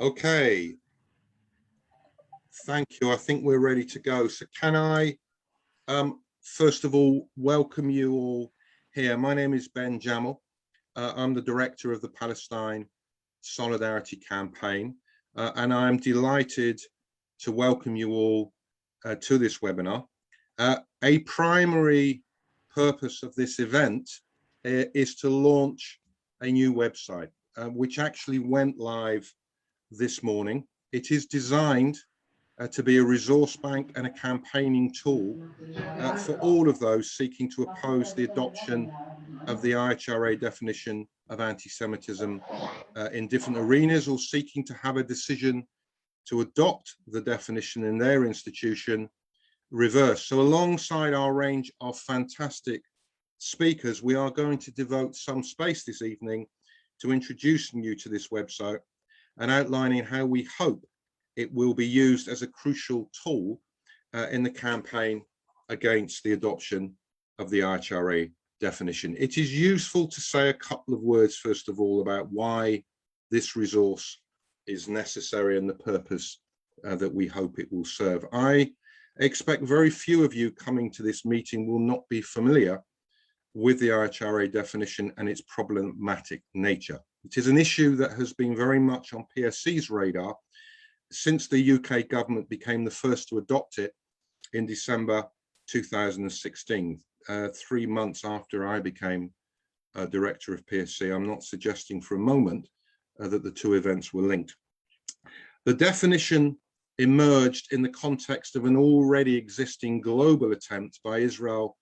Okay, thank you. I think we're ready to go. So can I, first of all, welcome you all here. My name is Ben Jamal. I'm the director of the Palestine Solidarity Campaign, and I'm delighted to welcome you all to this webinar. A primary purpose of this event is to launch a new website, which actually went live this morning. It is designed to be a resource bank and a campaigning tool for all of those seeking to oppose the adoption of the IHRA definition of anti-Semitism in different arenas, or seeking to have a decision to adopt the definition in their institution reversed. So alongside our range of fantastic speakers, we are going to devote some space this evening to introducing you to this website and outlining how we hope it will be used as a crucial tool in the campaign against the adoption of the IHRA definition. It is useful to say a couple of words, first of all, about why this resource is necessary and the purpose that we hope it will serve. I expect very few of you coming to this meeting will not be familiar with the IHRA definition and its problematic nature. It is an issue that has been very much on PSC's radar since the UK government became the first to adopt it in December 2016, 3 months after I became director of PSC. I'm not suggesting for a moment that the two events were linked. The definition emerged in the context of an already existing global attempt by Israel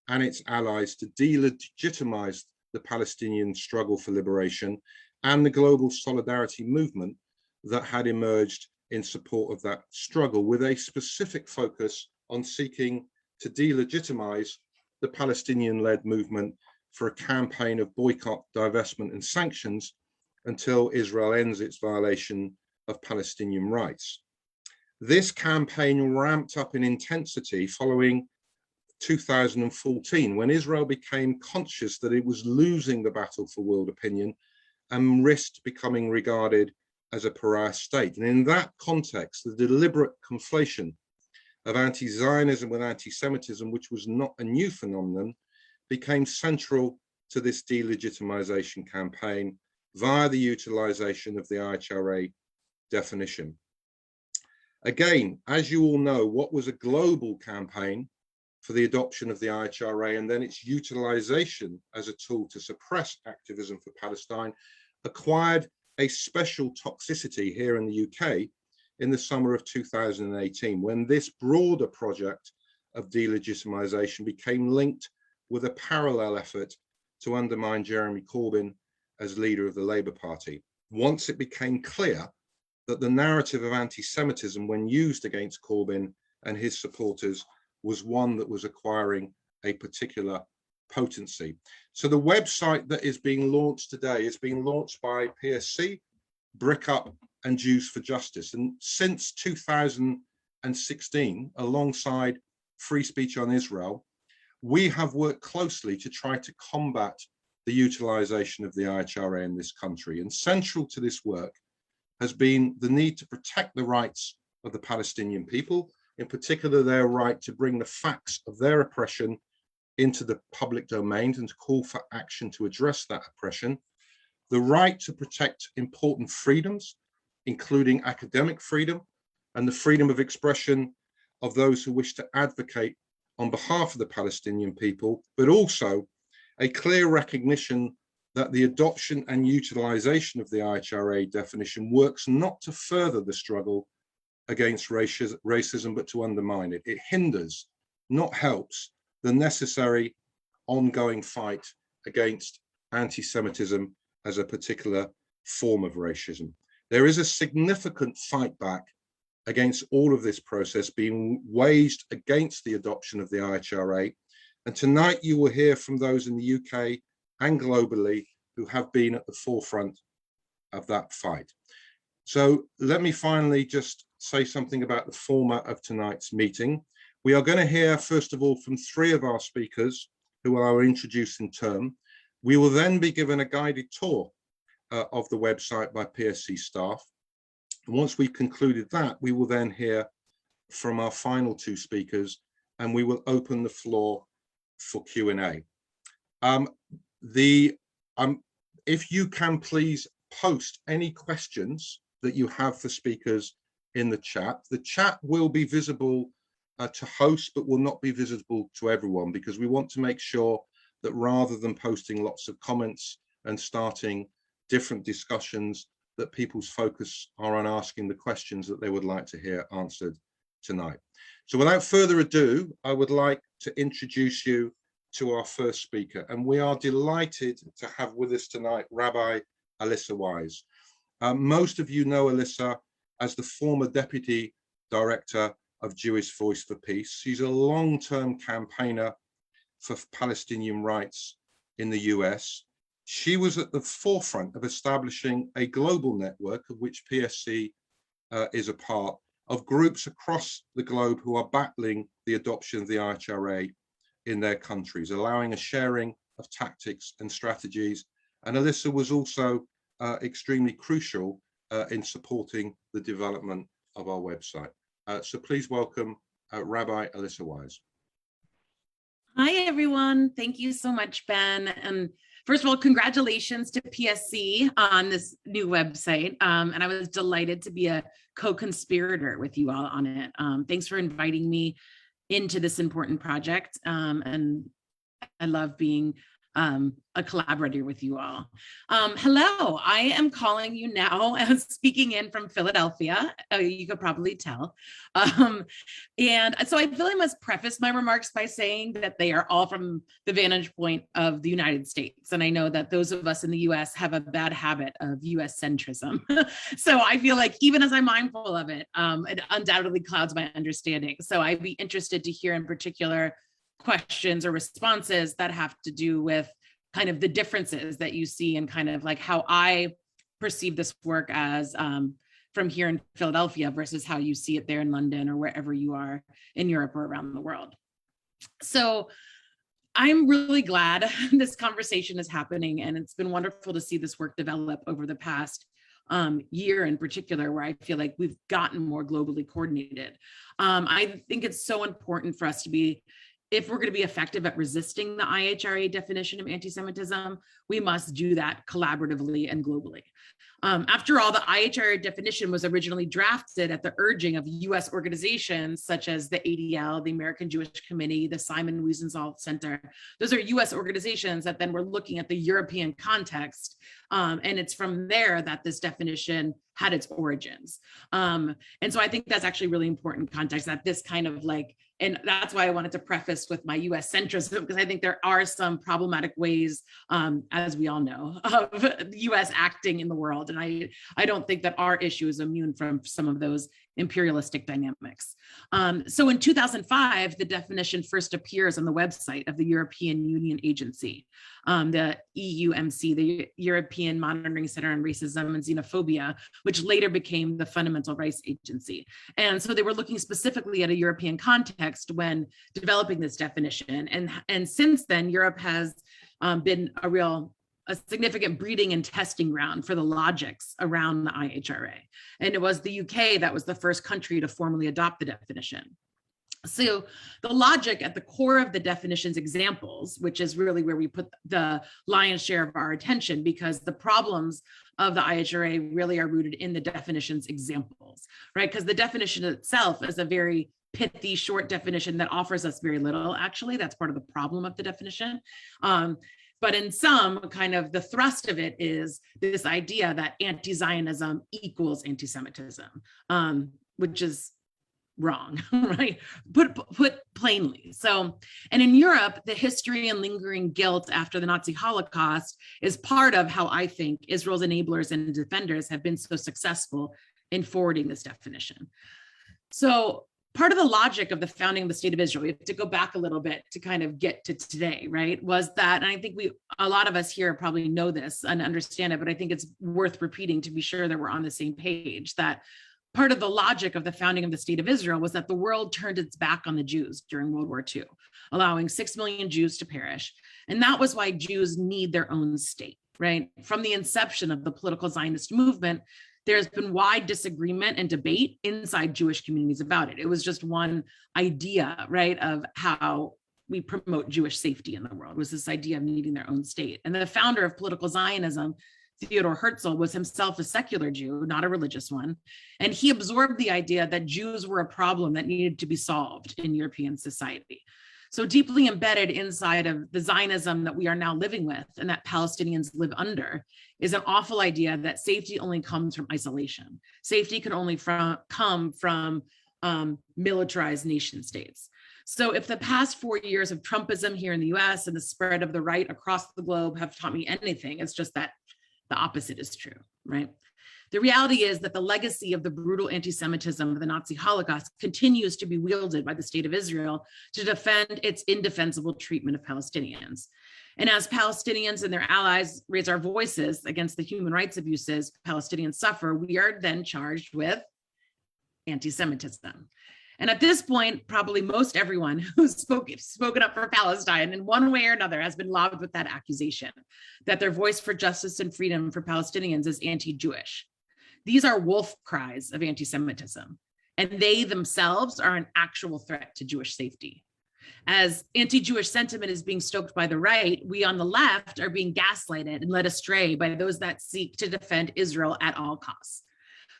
and its allies to delegitimize the Palestinian struggle for liberation and the global solidarity movement that had emerged in support of that struggle, with a specific focus on seeking to delegitimize the Palestinian-led movement for a campaign of boycott, divestment, and sanctions until Israel ends its violation of Palestinian rights. This campaign ramped up in intensity following 2014, when Israel became conscious that it was losing the battle for world opinion and risked becoming regarded as a pariah state. And in that context, the deliberate conflation of anti-Zionism with anti-Semitism, which was not a new phenomenon, became central to this delegitimization campaign via the utilization of the IHRA definition. Again, as you all know, what was a global campaign for the adoption of the IHRA and then its utilization as a tool to suppress activism for Palestine acquired a special toxicity here in the UK in the summer of 2018, when this broader project of delegitimization became linked with a parallel effort to undermine Jeremy Corbyn as leader of the Labour Party. Once it became clear that the narrative of anti-Semitism, when used against Corbyn and his supporters, was one that was acquiring a particular potency. So the website that is being launched today is being launched by PSC, BRICUP, and Jews for Justice. And since 2016, alongside Free Speech on Israel, we have worked closely to try to combat the utilization of the IHRA in this country. And central to this work has been the need to protect the rights of the Palestinian people, in particular their right to bring the facts of their oppression into the public domain and to call for action to address that oppression, the right to protect important freedoms, including academic freedom and the freedom of expression of those who wish to advocate on behalf of the Palestinian people, but also a clear recognition that the adoption and utilization of the IHRA definition works not to further the struggle against racism, but to undermine it. It hinders, not helps, the necessary ongoing fight against anti-Semitism as a particular form of racism. There is a significant fight back against all of this process being waged against the adoption of the IHRA. And tonight you will hear from those in the UK and globally who have been at the forefront of that fight. So let me finally just say something about the format of tonight's meeting. We are going to hear, first of all, from 3 of our speakers who I will introduce in turn. We will then be given a guided tour of the website by PSC staff. And once we've concluded that, we will then hear from our final two speakers, and we will open the floor for Q&A. If you can please post any questions that you have for speakers in the chat. The chat will be visible to hosts, but will not be visible to everyone, because we want to make sure that rather than posting lots of comments and starting different discussions, that people's focus are on asking the questions that they would like to hear answered tonight. So without further ado, I would like to introduce you to our first speaker, and we are delighted to have with us tonight Rabbi Alissa Wise. Most of you know Alissa as the former Deputy Director of Jewish Voice for Peace. She's a long-term campaigner for Palestinian rights in the US. She was at the forefront of establishing a global network, of which PSC is a part, of groups across the globe who are battling the adoption of the IHRA in their countries, allowing a sharing of tactics and strategies. And Alissa was also extremely crucial in supporting the development of our website. So please welcome Rabbi Alissa Wise. Hi, everyone. Thank you so much, Ben. And first of all, congratulations to PSC on this new website. And I was delighted to be a co-conspirator with you all on it. Thanks for inviting me into this important project. And I love being a collaborator with you all. Hello, I am calling you now as speaking in from Philadelphia. You could probably tell. And so I feel I must preface my remarks by saying that they are all from the vantage point of the United States. And I know that those of us in the US have a bad habit of US centrism. So I feel like even as I'm mindful of it, it undoubtedly clouds my understanding. So I'd be interested to hear in particular questions or responses that have to do with kind of the differences that you see and kind of like how I perceive this work as from here in Philadelphia versus how you see it there in London or wherever you are in Europe or around the world. So I'm really glad this conversation is happening, and it's been wonderful to see this work develop over the past year in particular, where I feel like we've gotten more globally coordinated. I think it's so important for us to be, if we're going to be effective at resisting the IHRA definition of anti-Semitism, we must do that collaboratively and globally. After all, the IHRA definition was originally drafted at the urging of US organizations such as the ADL, the American Jewish Committee, the Simon Wiesenthal Center. Those are US organizations that then were looking at the European context. And it's from there that this definition had its origins. And so I think that's actually really important context, that this kind of like, and that's why I wanted to preface with my US centrism, because I think there are some problematic ways, as we all know, of the US acting in the world. And I don't think that our issue is immune from some of those imperialistic dynamics. So in 2005, the definition first appears on the website of the European Union Agency, the EUMC, the European Monitoring Center on Racism and Xenophobia, which later became the Fundamental Rights Agency. And so they were looking specifically at a European context when developing this definition. And since then, Europe has been a significant breeding and testing ground for the logics around the IHRA. And it was the UK that was the first country to formally adopt the definition. So the logic at the core of the definition's examples, which is really where we put the lion's share of our attention, because the problems of the IHRA really are rooted in the definition's examples, right? Because the definition itself is a very pithy, short definition that offers us very little, actually. That's part of the problem of the definition. But in some, kind of the thrust of it is this idea that anti-Zionism equals anti-Semitism, which is wrong, right? Put plainly. So, and in Europe, the history and lingering guilt after the Nazi Holocaust is part of how I think Israel's enablers and defenders have been so successful in forwarding this definition. So part of the logic of the founding of the state of Israel, we have to go back a little bit to kind of get to today, right? Was that, and I think a lot of us here probably know this and understand it, but I think it's worth repeating to be sure that we're on the same page, that part of the logic of the founding of the state of Israel was that the world turned its back on the Jews during World War II, allowing 6 million Jews to perish. And that was why Jews need their own state, right? From the inception of the political Zionist movement, there's been wide disagreement and debate inside Jewish communities about it. It was just one idea, right, of how we promote Jewish safety in the world, was this idea of needing their own state. And the founder of political Zionism, Theodor Herzl, was himself a secular Jew, not a religious one. And he absorbed the idea that Jews were a problem that needed to be solved in European society. So deeply embedded inside of the Zionism that we are now living with and that Palestinians live under is an awful idea that safety only comes from isolation. Safety can only come from militarized nation states. So if the past 4 years of Trumpism here in the US and the spread of the right across the globe have taught me anything, it's just that the opposite is true, right? The reality is that the legacy of the brutal anti-Semitism of the Nazi Holocaust continues to be wielded by the state of Israel to defend its indefensible treatment of Palestinians. And as Palestinians and their allies raise our voices against the human rights abuses Palestinians suffer, we are then charged with anti-Semitism. And at this point, probably most everyone who's spoken up for Palestine in one way or another has been lobbed with that accusation, that their voice for justice and freedom for Palestinians is anti-Jewish. These are wolf cries of anti-Semitism, and they themselves are an actual threat to Jewish safety. As anti-Jewish sentiment is being stoked by the right, we on the left are being gaslighted and led astray by those that seek to defend Israel at all costs.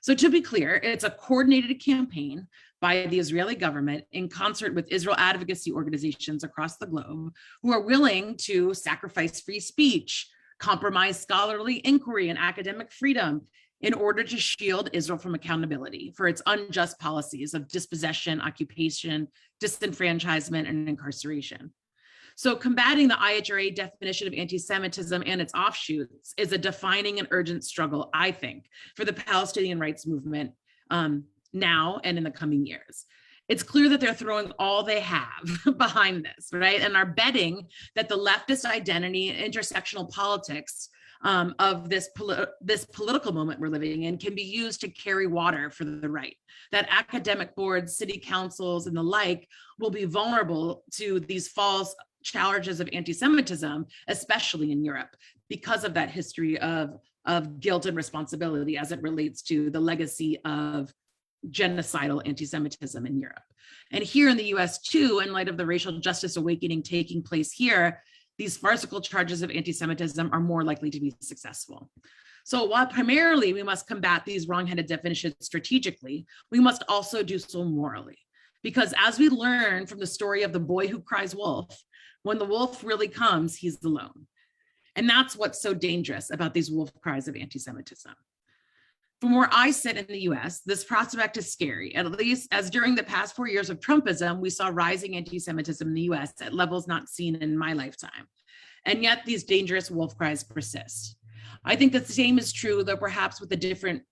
So to be clear, it's a coordinated campaign by the Israeli government in concert with Israel advocacy organizations across the globe who are willing to sacrifice free speech, compromise scholarly inquiry and academic freedom in order to shield Israel from accountability for its unjust policies of dispossession, occupation, disenfranchisement, and incarceration. So combating the IHRA definition of anti-Semitism and its offshoots is a defining and urgent struggle, I think, for the Palestinian rights movement now and in the coming years. It's clear that they're throwing all they have behind this, right? And are betting that the leftist identity, intersectional politics of this political moment we're living in can be used to carry water for the right. That academic boards, city councils, and the like will be vulnerable to these false charges of anti-Semitism, especially in Europe, because of that history of guilt and responsibility as it relates to the legacy of genocidal anti-Semitism in Europe. And here in the US too, in light of the racial justice awakening taking place here, these farcical charges of anti-Semitism are more likely to be successful. So while primarily we must combat these wrong-headed definitions strategically, we must also do so morally. Because as we learn from the story of the boy who cries wolf, when the wolf really comes, he's alone. And that's what's so dangerous about these wolf cries of anti-Semitism. From where I sit in the US, this prospect is scary, at least as during the past 4 years of Trumpism, we saw rising anti-Semitism in the US at levels not seen in my lifetime. And yet these dangerous wolf cries persist. I think the same is true, though perhaps with a different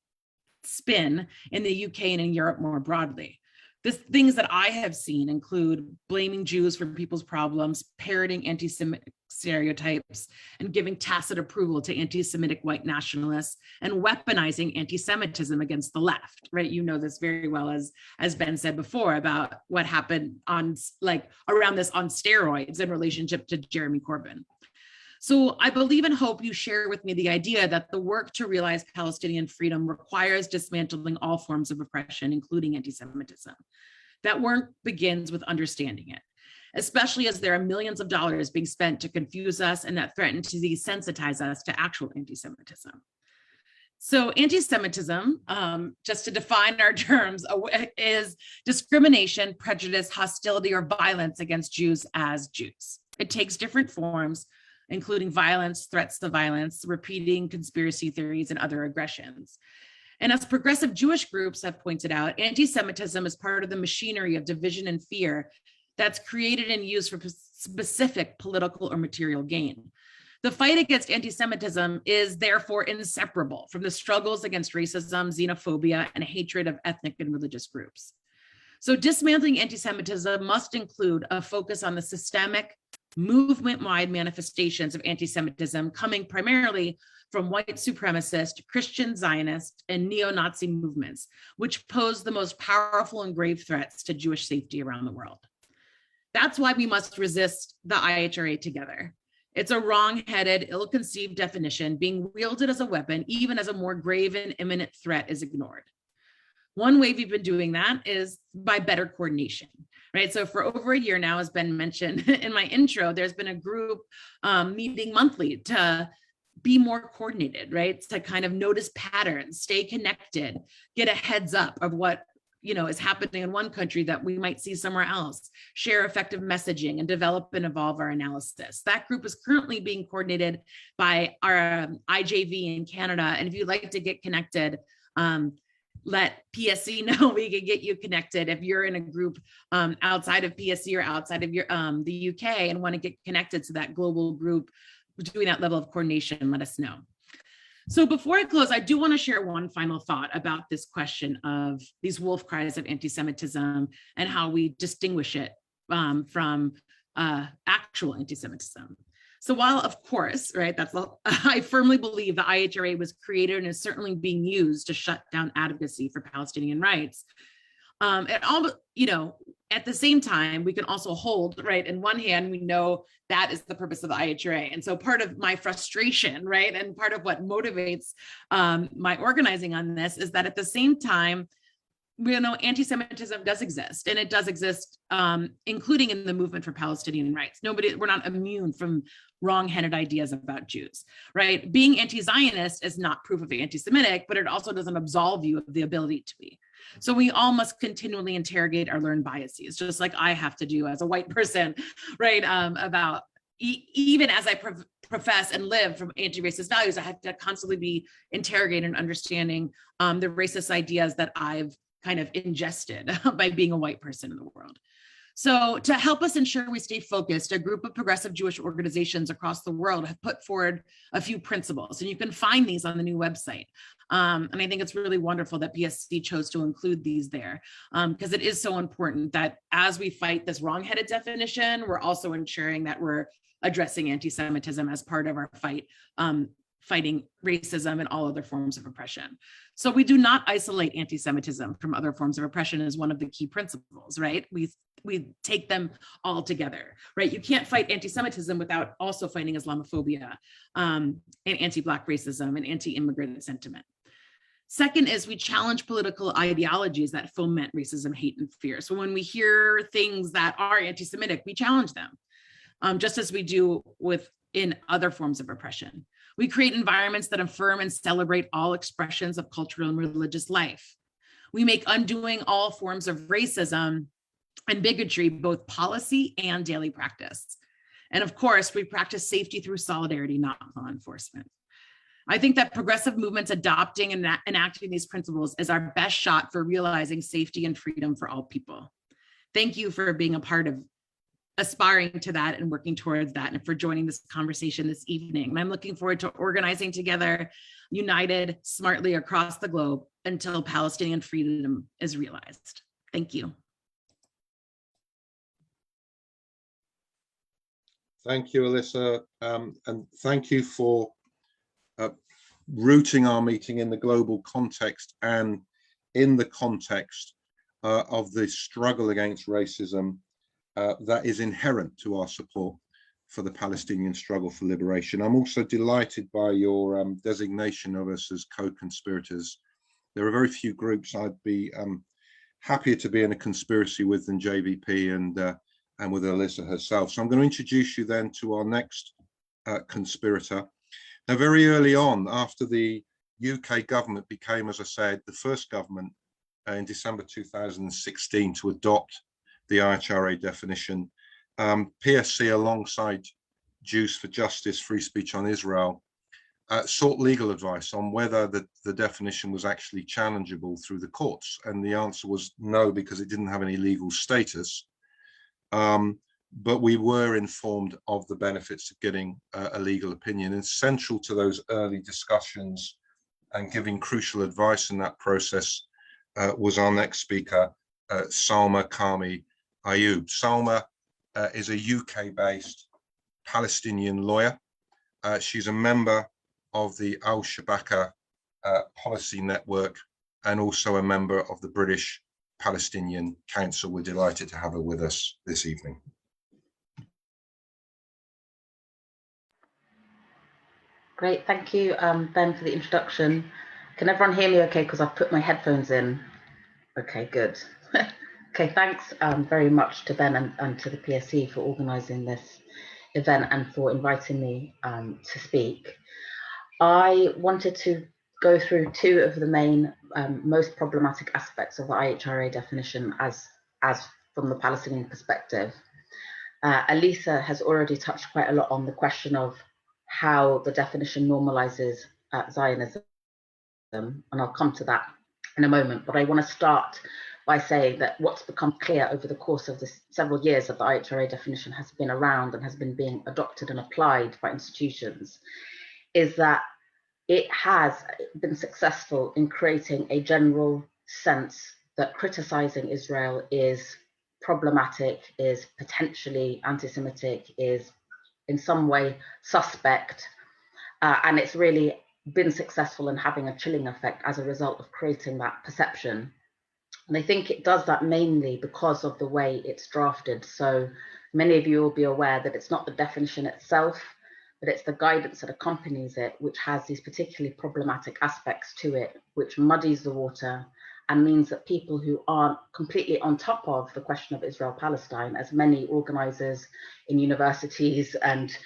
spin in the UK and in Europe more broadly. The things that I have seen include blaming Jews for people's problems, parroting anti-Semitic stereotypes, and giving tacit approval to anti-Semitic white nationalists, and weaponizing anti-Semitism against the left, right? You know this very well, as Ben said before, about what happened on around this on steroids in relationship to Jeremy Corbyn. So I believe and hope you share with me the idea that the work to realize Palestinian freedom requires dismantling all forms of oppression, including anti-Semitism. That work begins with understanding it, especially as there are millions of dollars being spent to confuse us and that threaten to desensitize us to actual anti-Semitism. So anti-Semitism, just to define our terms, is discrimination, prejudice, hostility, or violence against Jews as Jews. It takes different forms, including violence, threats to violence, repeating conspiracy theories, and other aggressions. And as progressive Jewish groups have pointed out, anti-Semitism is part of the machinery of division and fear that's created and used for specific political or material gain. The fight against anti-Semitism is therefore inseparable from the struggles against racism, xenophobia, and hatred of ethnic and religious groups. So dismantling anti-Semitism must include a focus on the systemic, movement-wide manifestations of anti-Semitism coming primarily from white supremacist, Christian Zionist, and neo-Nazi movements, which pose the most powerful and grave threats to Jewish safety around the world. That's why we must resist the IHRA together. It's a wrong-headed, ill-conceived definition being wielded as a weapon, even as a more grave and imminent threat is ignored. One way we've been doing that is by better coordination, right? So for over a year now, as Ben mentioned in my intro, there's been a group meeting monthly to be more coordinated, right? To kind of notice patterns, stay connected, get a heads up of what is happening in one country that we might see somewhere else, share effective messaging, and develop and evolve our analysis. That group is currently being coordinated by our IJV in Canada. And if you'd like to get connected, let PSC know. We can get you connected. If you're in a group outside of PSC or outside of the UK and want to get connected to that global group doing that level of coordination, let us know. So before I close, I do want to share one final thought about this question of these wolf cries of anti-Semitism and how we distinguish it from actual anti-Semitism. So while, of course, right, I firmly believe the IHRA was created and is certainly being used to shut down advocacy for Palestinian rights. At the same time, we can also hold, right, in one hand, we know that is the purpose of the IHRA. And so part of my frustration, right, and part of what motivates my organizing on this is that at the same time, anti-Semitism does exist, and it does exist, including in the movement for Palestinian rights. We're not immune from wrong-headed ideas about Jews, right? Being anti-Zionist is not proof of anti-Semitic, but it also doesn't absolve you of the ability to be. So we all must continually interrogate our learned biases, just like I have to do as a white person, right? About even as I profess and live from anti-racist values, I have to constantly be interrogating and understanding the racist ideas that I've kind of ingested by being a white person in the world. So to help us ensure we stay focused, a group of progressive Jewish organizations across the world have put forward a few principles, and you can find these on the new website. And I think it's really wonderful that PSC chose to include these there, because it is so important that as we fight this wrong-headed definition, we're also ensuring that we're addressing anti-Semitism as part of our fight, fighting racism and all other forms of oppression. So we do not isolate anti-Semitism from other forms of oppression as one of the key principles, right? We take them all together, right? You can't fight anti-Semitism without also fighting Islamophobia and anti-Black racism and anti-immigrant sentiment. Second is we challenge political ideologies that foment racism, hate, and fear. So when we hear things that are anti-Semitic, we challenge them, just as we do in other forms of oppression. We create environments that affirm and celebrate all expressions of cultural and religious life. We make undoing all forms of racism and bigotry both policy and daily practice. And of course, we practice safety through solidarity, not law enforcement. I think that progressive movements adopting and enacting these principles is our best shot for realizing safety and freedom for all people. Thank you for being a part of aspiring to that and working towards that, and for joining this conversation this evening. And I'm looking forward to organizing together, united, smartly across the globe until Palestinian freedom is realized. Thank you. Thank you, Alissa, and thank you for rooting our meeting in the global context and in the context of the struggle against racism that is inherent to our support for the Palestinian struggle for liberation. I'm also delighted by your designation of us as co-conspirators. There are very few groups I'd be happier to be in a conspiracy with than JVP and with Alissa herself. So I'm going to introduce you then to our next conspirator. Now, very early on, after the UK government became, as I said, the first government in December 2016 to adopt the IHRA definition, PSC, alongside Jews for Justice, Free Speech on Israel, sought legal advice on whether the definition was actually challengeable through the courts. And the answer was no, because it didn't have any legal status. But we were informed of the benefits of getting a legal opinion. And central to those early discussions and giving crucial advice in that process was our next speaker, Salma Karmi-Ayub. Salma is a UK-based Palestinian lawyer. She's a member of the Al-Shabaka policy network and also a member of the British Palestinian Council. We're delighted to have her with us this evening. Great, thank you, Ben, for the introduction. Can everyone hear me okay? Because I've put my headphones in. Okay, good. Okay, thanks very much to Ben and to the PSC for organising this event and for inviting me to speak. I wanted to go through two of the main most problematic aspects of the IHRA definition as from the Palestinian perspective. Alissa has already touched quite a lot on the question of how the definition normalizes Zionism, and I'll come to that in a moment. But I want to start by saying that what's become clear over the course of the several years that the IHRA definition has been around and has been being adopted and applied by institutions is that it has been successful in creating a general sense that criticizing Israel is problematic, is potentially anti-Semitic, is in some way suspect, and it's really been successful in having a chilling effect as a result of creating that perception. And I think it does that mainly because of the way it's drafted. So many of you will be aware that it's not the definition itself, but it's the guidance that accompanies it, which has these particularly problematic aspects to it, which muddies the water and means that people who aren't completely on top of the question of Israel-Palestine, as many organizers in universities and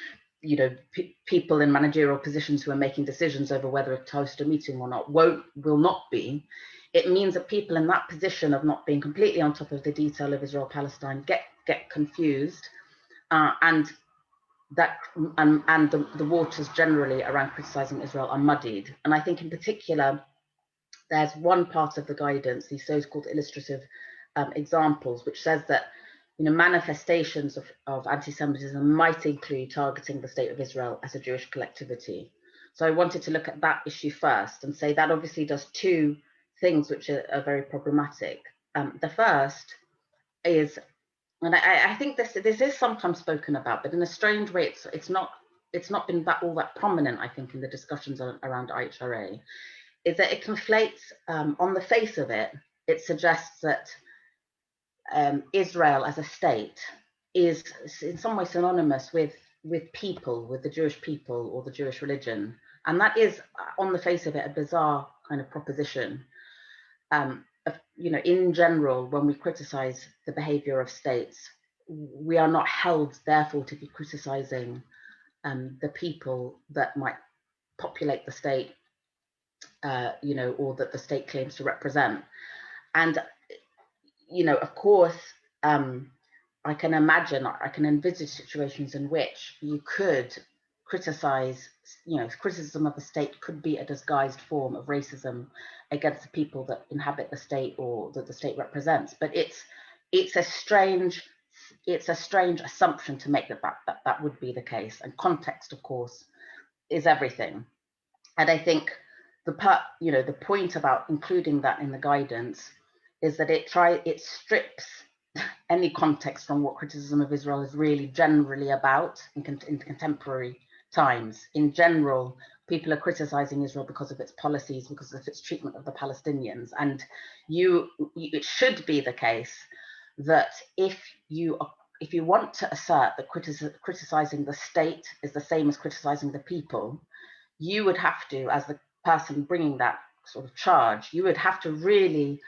people in managerial positions who are making decisions over whether to host a meeting or not, will not be. It means that people in that position of not being completely on top of the detail of Israel-Palestine get confused, and the waters generally around criticizing Israel are muddied. And I think in particular, there's one part of the guidance, these so-called illustrative examples, which says that manifestations of anti-Semitism might include targeting the state of Israel as a Jewish collectivity. So I wanted to look at that issue first and say that obviously does two things which are very problematic. The first is, and I think this is sometimes spoken about, but in a strange way, it's not been all that prominent, I think, in the discussions around IHRA, is that it conflates, on the face of it, it suggests that Israel as a state is in some way synonymous with people, with the Jewish people or the Jewish religion. And that is, on the face of it, a bizarre kind of proposition. In general, when we criticize the behavior of states, we are not held, therefore, to be criticizing the people that might populate the state, or that the state claims to represent. And, of course, I can envisage situations in which you could criticize, criticism of the state could be a disguised form of racism against the people that inhabit the state or that the state represents. But it's a strange assumption to make that would be the case. And context, of course, is everything. And I think the point about including that in the guidance is that it strips any context from what criticism of Israel is really generally about in contemporary times. In general, people are criticizing Israel because of its policies, because of its treatment of the Palestinians. And it should be the case that if you want to assert that criticizing the state is the same as criticizing the people, you would have to, as the person bringing that sort of charge, you would have to really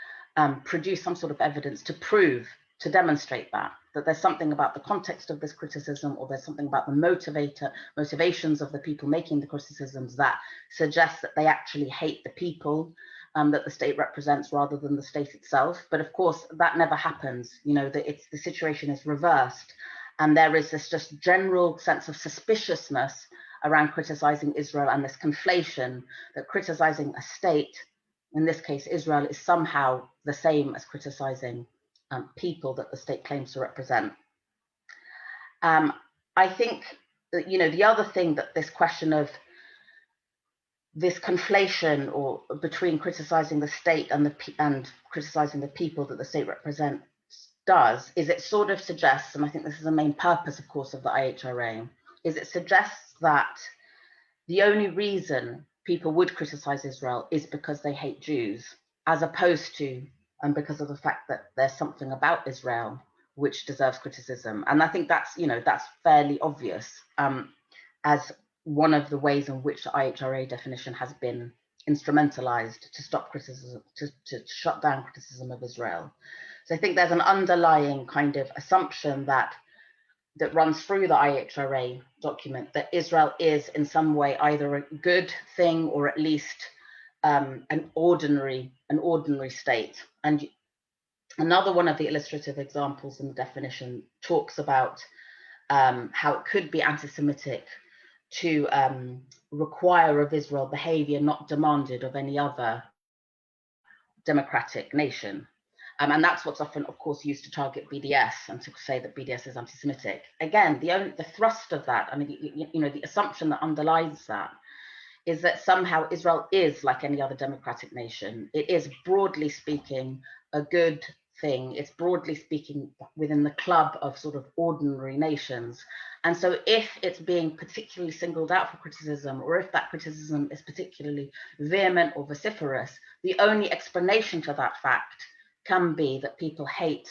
produce some sort of evidence to demonstrate that there's something about the context of this criticism, or there's something about the motivations of the people making the criticisms that suggests that they actually hate the people that the state represents rather than the state itself. But of course, that never happens. The situation is reversed, and there is this just general sense of suspiciousness around criticizing Israel, and this conflation that criticizing a state, in this case Israel, is somehow the same as criticizing people that the state claims to represent. I think that, the other thing that this question of this conflation or between criticizing the state and criticizing the people that the state represents does is it sort of suggests, and I think this is the main purpose, of course, of the IHRA, is it suggests that the only reason people would criticize Israel is because they hate Jews, as opposed to because of the fact that there's something about Israel which deserves criticism. And I think that's fairly obvious, as one of the ways in which the IHRA definition has been instrumentalized to stop criticism, to shut down criticism of Israel. So I think there's an underlying kind of assumption that runs through the IHRA document that Israel is in some way either a good thing or at least an ordinary state. And another one of the illustrative examples in the definition talks about how it could be anti-Semitic to require of Israel behavior not demanded of any other democratic nation. And that's what's often, of course, used to target BDS and to say that BDS is anti-Semitic. Again, the thrust of that, I mean, the assumption that underlies that is that somehow Israel is like any other democratic nation. It is, broadly speaking, a good thing. It's, broadly speaking, within the club of sort of ordinary nations. And so if it's being particularly singled out for criticism, or if that criticism is particularly vehement or vociferous, the only explanation to that fact can be that people hate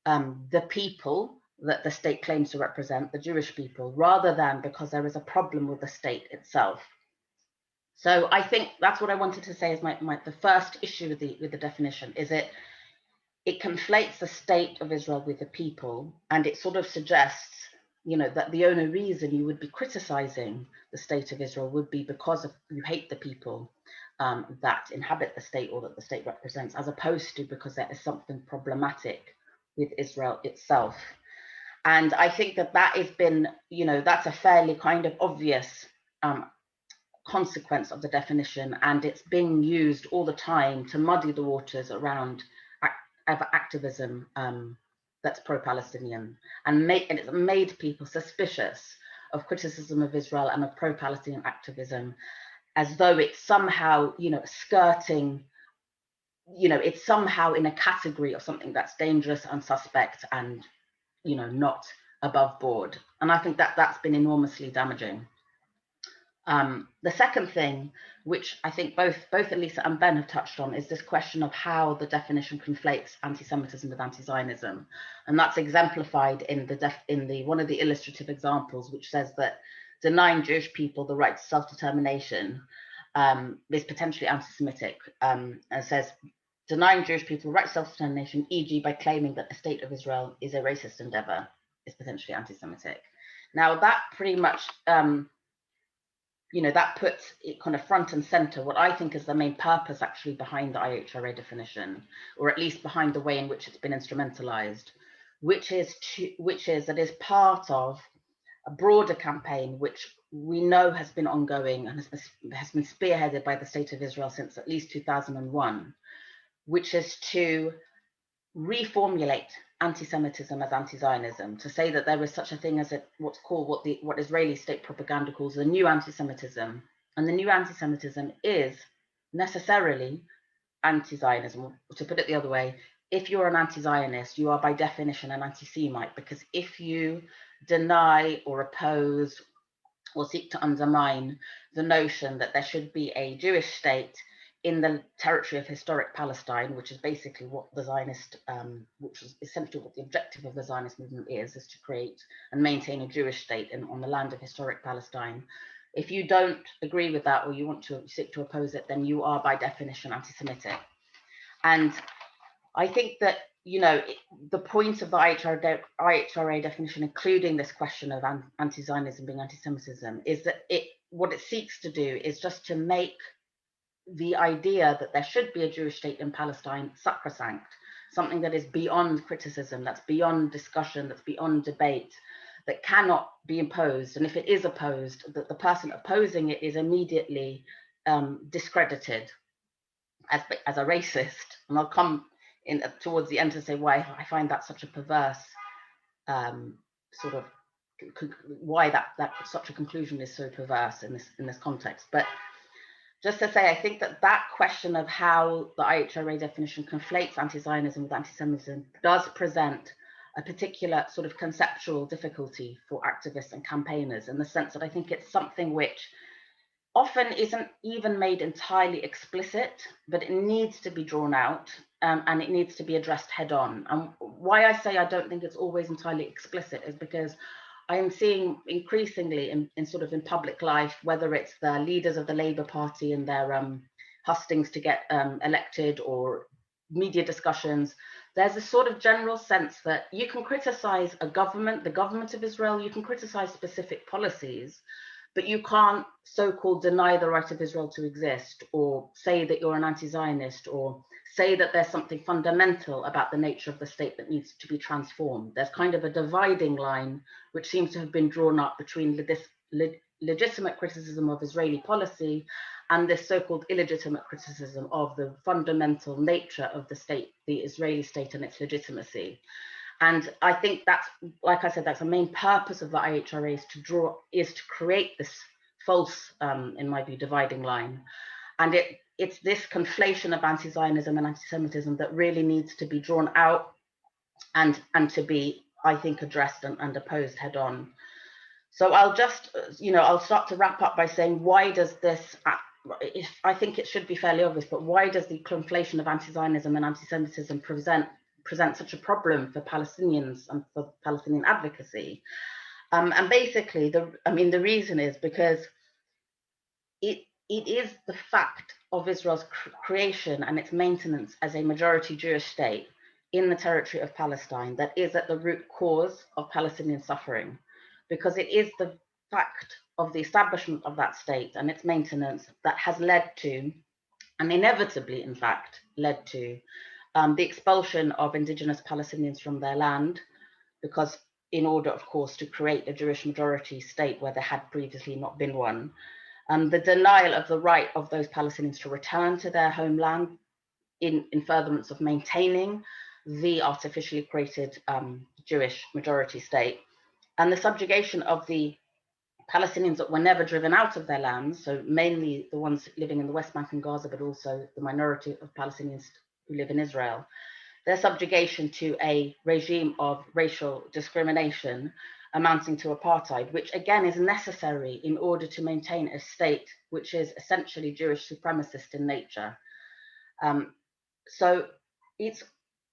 the people that the state claims to represent, the Jewish people, rather than because there is a problem with the state itself. So I think that's what I wanted to say is the first issue with the definition, is it conflates the state of Israel with the people, and it sort of suggests, that the only reason you would be criticizing the state of Israel would be because you hate the people that inhabit the state or that the state represents, as opposed to because there is something problematic with Israel itself. And I think that has been, that's a fairly kind of obvious consequence of the definition, and it's being used all the time to muddy the waters around activism that's pro-Palestinian, and it's made people suspicious of criticism of Israel and of pro-Palestinian activism, as though it's somehow, skirting, it's somehow in a category of something that's dangerous and suspect and, not above board. And I think that that's been enormously damaging. The second thing, which I think both Alissa and Ben have touched on, is this question of how the definition conflates anti-Semitism with anti-Zionism, and that's exemplified in one of the illustrative examples, which says that denying Jewish people the right to self-determination is potentially anti-Semitic, and says denying Jewish people the right to self-determination, e.g., by claiming that the state of Israel is a racist endeavor, is potentially anti-Semitic. Now that pretty much that puts it kind of front and center what I think is the main purpose actually behind the IHRA definition, or at least behind the way in which it's been instrumentalized, which is that it's part of a broader campaign which we know has been ongoing and has been spearheaded by the state of Israel since at least 2001, which is to reformulate anti-Semitism as anti-Zionism, to say that there is such a thing as what Israeli state propaganda calls the new anti-Semitism, and the new anti-Semitism is necessarily anti-Zionism. To put it the other way, if you're an anti-Zionist, you are by definition an anti-Semite, because if you deny or oppose or seek to undermine the notion that there should be a Jewish state in the territory of historic Palestine, which is basically what the Zionist, which is essentially what the objective of the Zionist movement is to create and maintain a Jewish state on the land of historic Palestine. If you don't agree with that, or you want to seek to oppose it, then you are by definition anti-Semitic. And I think that, the point of the IHRA definition, including this question of anti-Zionism being anti-Semitism, is that what it seeks to do is just to make the idea that there should be a Jewish state in Palestine sacrosanct, something that is beyond criticism, that's beyond discussion, that's beyond debate, that cannot be imposed. And if it is opposed, that the person opposing it is immediately discredited as a racist. And I'll come in towards the end to say why I find that such a perverse why that such a conclusion is so perverse in this context. But just to say, I think that question of how the IHRA definition conflates anti-Zionism with anti-Semitism does present a particular sort of conceptual difficulty for activists and campaigners, in the sense that I think it's something which often isn't even made entirely explicit, but it needs to be drawn out and it needs to be addressed head on. And why I say I don't think it's always entirely explicit is because I'm seeing increasingly in sort of in public life, whether it's the leaders of the Labour Party and their hustings to get elected, or media discussions, there's a sort of general sense that you can criticize a government, the government of Israel, you can criticize specific policies, but you can't so-called deny the right of Israel to exist, or say that you're an anti-Zionist, or say that there's something fundamental about the nature of the state that needs to be transformed. There's kind of a dividing line which seems to have been drawn up between legitimate criticism of Israeli policy and this so-called illegitimate criticism of the fundamental nature of the state, the Israeli state, and its legitimacy. And I think that's, like I said, that's the main purpose of the IHRA, is to create this false, in my view, dividing line. And it's this conflation of anti-Zionism and anti-Semitism that really needs to be drawn out and to be, I think, addressed and opposed head on. So I'll just, I'll start to wrap up by saying, why does this, I think it should be fairly obvious, but why does the conflation of anti-Zionism and anti-Semitism present such a problem for Palestinians and for Palestinian advocacy? And basically, the reason is because it is the fact of Israel's creation and its maintenance as a majority Jewish state in the territory of Palestine that is at the root cause of Palestinian suffering, because it is the fact of the establishment of that state and its maintenance that has led to, and inevitably, in fact, led to the expulsion of indigenous Palestinians from their land, because in order, of course, to create a Jewish majority state where there had previously not been one, the denial of the right of those Palestinians to return to their homeland in furtherance of maintaining the artificially created Jewish majority state, and the subjugation of the Palestinians that were never driven out of their lands, so mainly the ones living in the West Bank and Gaza, but also the minority of Palestinians who live in Israel, their subjugation to a regime of racial discrimination amounting to apartheid, which again is necessary in order to maintain a state which is essentially Jewish supremacist in nature. So it's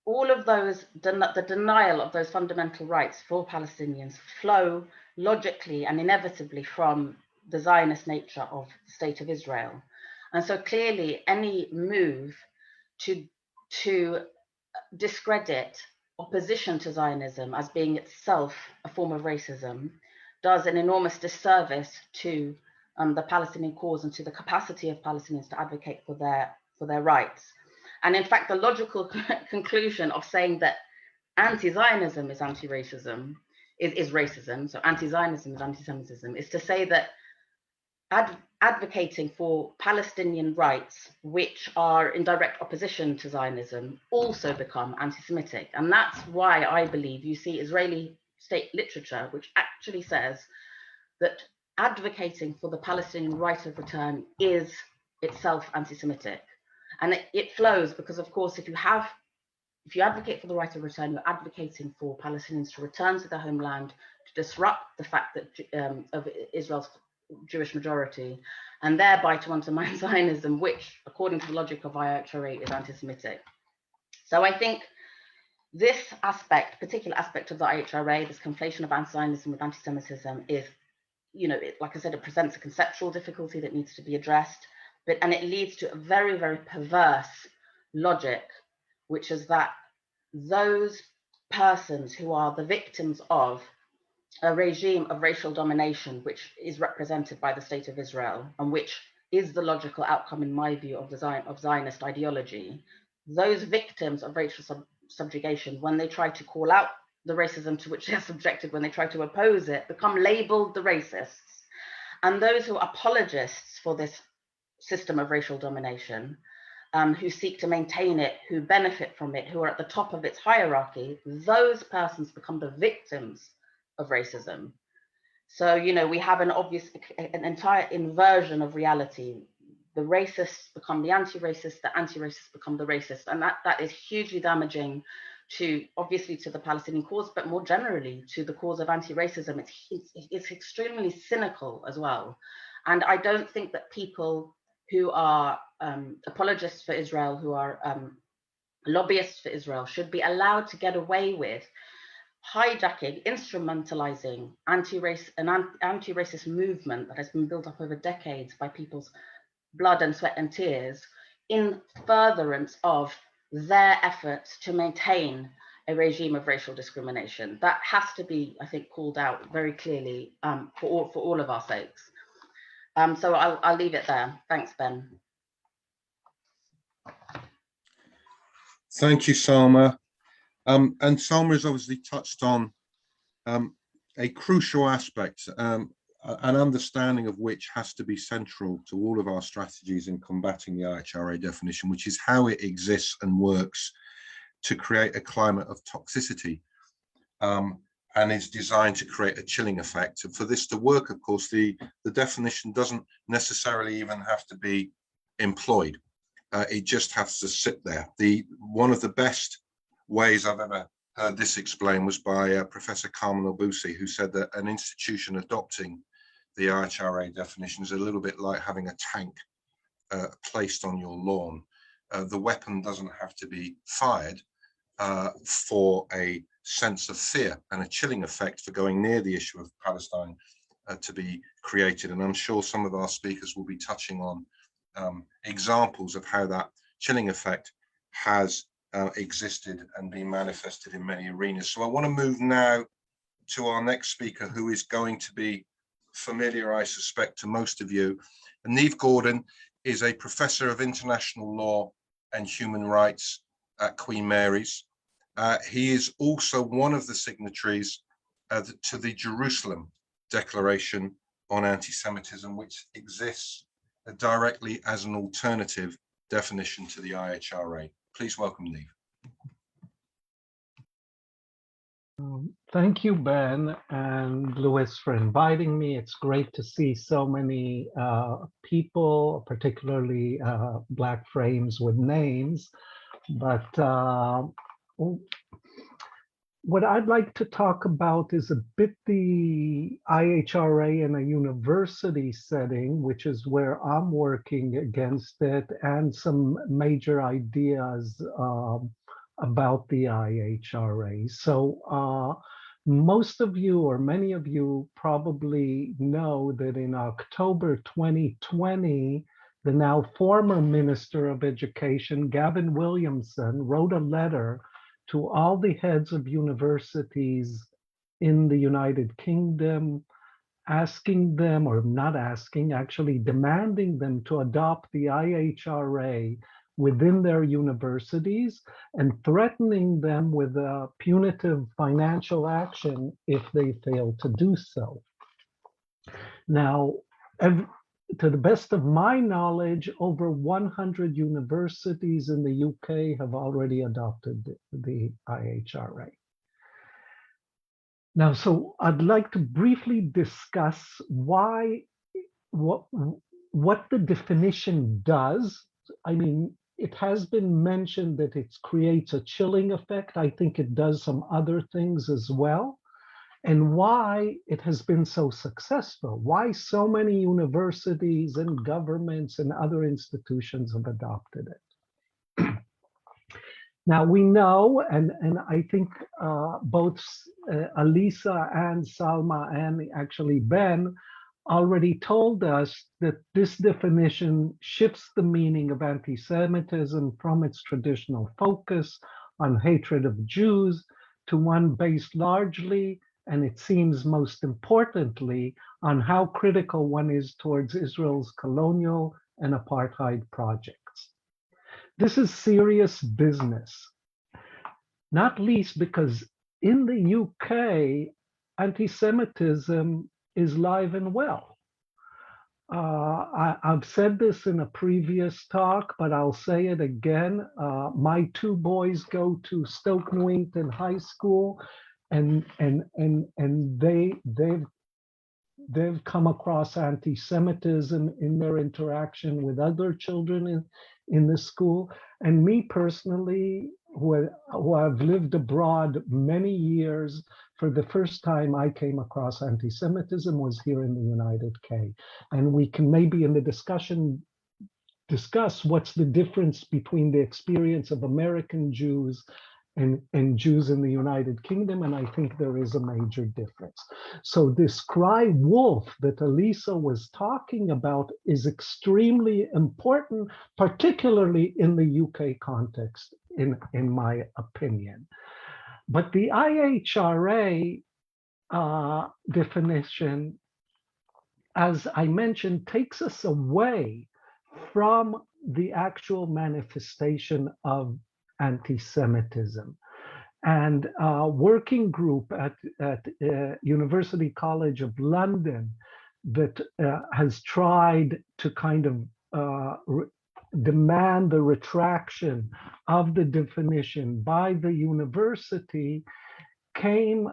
all of those, the denial of those fundamental rights for Palestinians flow logically and inevitably from the Zionist nature of the state of Israel. And so clearly any move to discredit opposition to Zionism as being itself a form of racism does an enormous disservice to the Palestinian cause and to the capacity of Palestinians to advocate for their rights. And in fact, the logical conclusion of saying that anti-Zionism is anti-racism is racism, so anti-Zionism is anti-Semitism, is to say that advocating for Palestinian rights, which are in direct opposition to Zionism, also become anti-Semitic. And that's why I believe you see Israeli state literature, which actually says that advocating for the Palestinian right of return is itself anti-Semitic. And it flows because, of course, if you advocate for the right of return, you're advocating for Palestinians to return to their homeland, to disrupt the fact that of Israel's Jewish majority, and thereby to undermine Zionism, which, according to the logic of IHRA, is anti-Semitic. So I think this particular aspect of the IHRA, this conflation of anti-Zionism with anti-Semitism is, like I said, it presents a conceptual difficulty that needs to be addressed, and it leads to a very, very perverse logic, which is that those persons who are the victims of a regime of racial domination, which is represented by the state of Israel, and which is the logical outcome, in my view, of Zionist ideology, those victims of racial subjugation, when they try to call out the racism to which they're subjected, when they try to oppose it, become labeled the racists. And those who are apologists for this system of racial domination, who seek to maintain it, who benefit from it, who are at the top of its hierarchy, those persons become the victims of racism. So, we have an entire inversion of reality. The racists become the anti-racists become the racists. And that is hugely damaging obviously to the Palestinian cause, but more generally to the cause of anti-racism. It's extremely cynical as well. And I don't think that people who are apologists for Israel, who are lobbyists for Israel, should be allowed to get away with hijacking, instrumentalizing anti-racist movement that has been built up over decades by people's blood and sweat and tears in furtherance of their efforts to maintain a regime of racial discrimination. That has to be, I think, called out very clearly for all of our sakes. So I'll leave it there. Thanks, Ben. Thank you, Salma. And Salma has obviously touched on a crucial aspect, an understanding of which has to be central to all of our strategies in combating the IHRA definition, which is how it exists and works to create a climate of toxicity, and is designed to create a chilling effect. And for this to work, of course, the definition doesn't necessarily even have to be employed. It just has to sit there. One of the best ways I've ever heard this explained was by Professor Carmen Obusi, who said that an institution adopting the IHRA definition is a little bit like having a tank placed on your lawn. The weapon doesn't have to be fired for a sense of fear and a chilling effect for going near the issue of Palestine to be created. And I'm sure some of our speakers will be touching on examples of how that chilling effect has existed and been manifested in many arenas. So I want to move now to our next speaker, who is going to be familiar, I suspect, to most of you. And Neve Gordon is a professor of international law and human rights at Queen Mary's. He is also one of the signatories to the Jerusalem Declaration on Anti-Semitism, which exists directly as an alternative definition to the IHRA. Please welcome Neve. Thank you, Ben and Louis, for inviting me. It's great to see so many people, particularly Black frames with names. But what I'd like to talk about is a bit the IHRA in a university setting, which is where I'm working against it, and some major ideas about the IHRA. So most of you, or many of you, probably know that in October 2020, the now former Minister of Education, Gavin Williamson, wrote a letter to all the heads of universities in the United Kingdom, asking them, or not asking, actually demanding them to adopt the IHRA within their universities and threatening them with a punitive financial action if they fail to do so. Now, to the best of my knowledge, over 100 universities in the UK have already adopted the IHRA. Now, so I'd like to briefly discuss what the definition does. I mean, it has been mentioned that it creates a chilling effect. I think it does some other things as well. And why it has been so successful, why so many universities and governments and other institutions have adopted it. Now we know, and I think both Alissa and Salma and actually Ben already told us that this definition shifts the meaning of anti-Semitism from its traditional focus on hatred of Jews to one based largely, and it seems most importantly, on how critical one is towards Israel's colonial and apartheid projects. This is serious business, not least because in the UK, anti-Semitism is live and well. I've said this in a previous talk, but I'll say it again. My two boys go to Stoke Newington High School, and they've come across anti-Semitism in their interaction with other children in the school. And me personally, who have lived abroad many years, for the first time I came across anti-Semitism was here in the United Kingdom. And we can maybe in the discussion discuss what's the difference between the experience of American Jews and Jews in the United Kingdom, and I think there is a major difference. So this cry wolf that Alissa was talking about is extremely important, particularly in the UK context, in my opinion. But the IHRA definition, as I mentioned, takes us away from the actual manifestation of anti-Semitism. And a working group at University College of London that has tried to kind of demand the retraction of the definition by the university came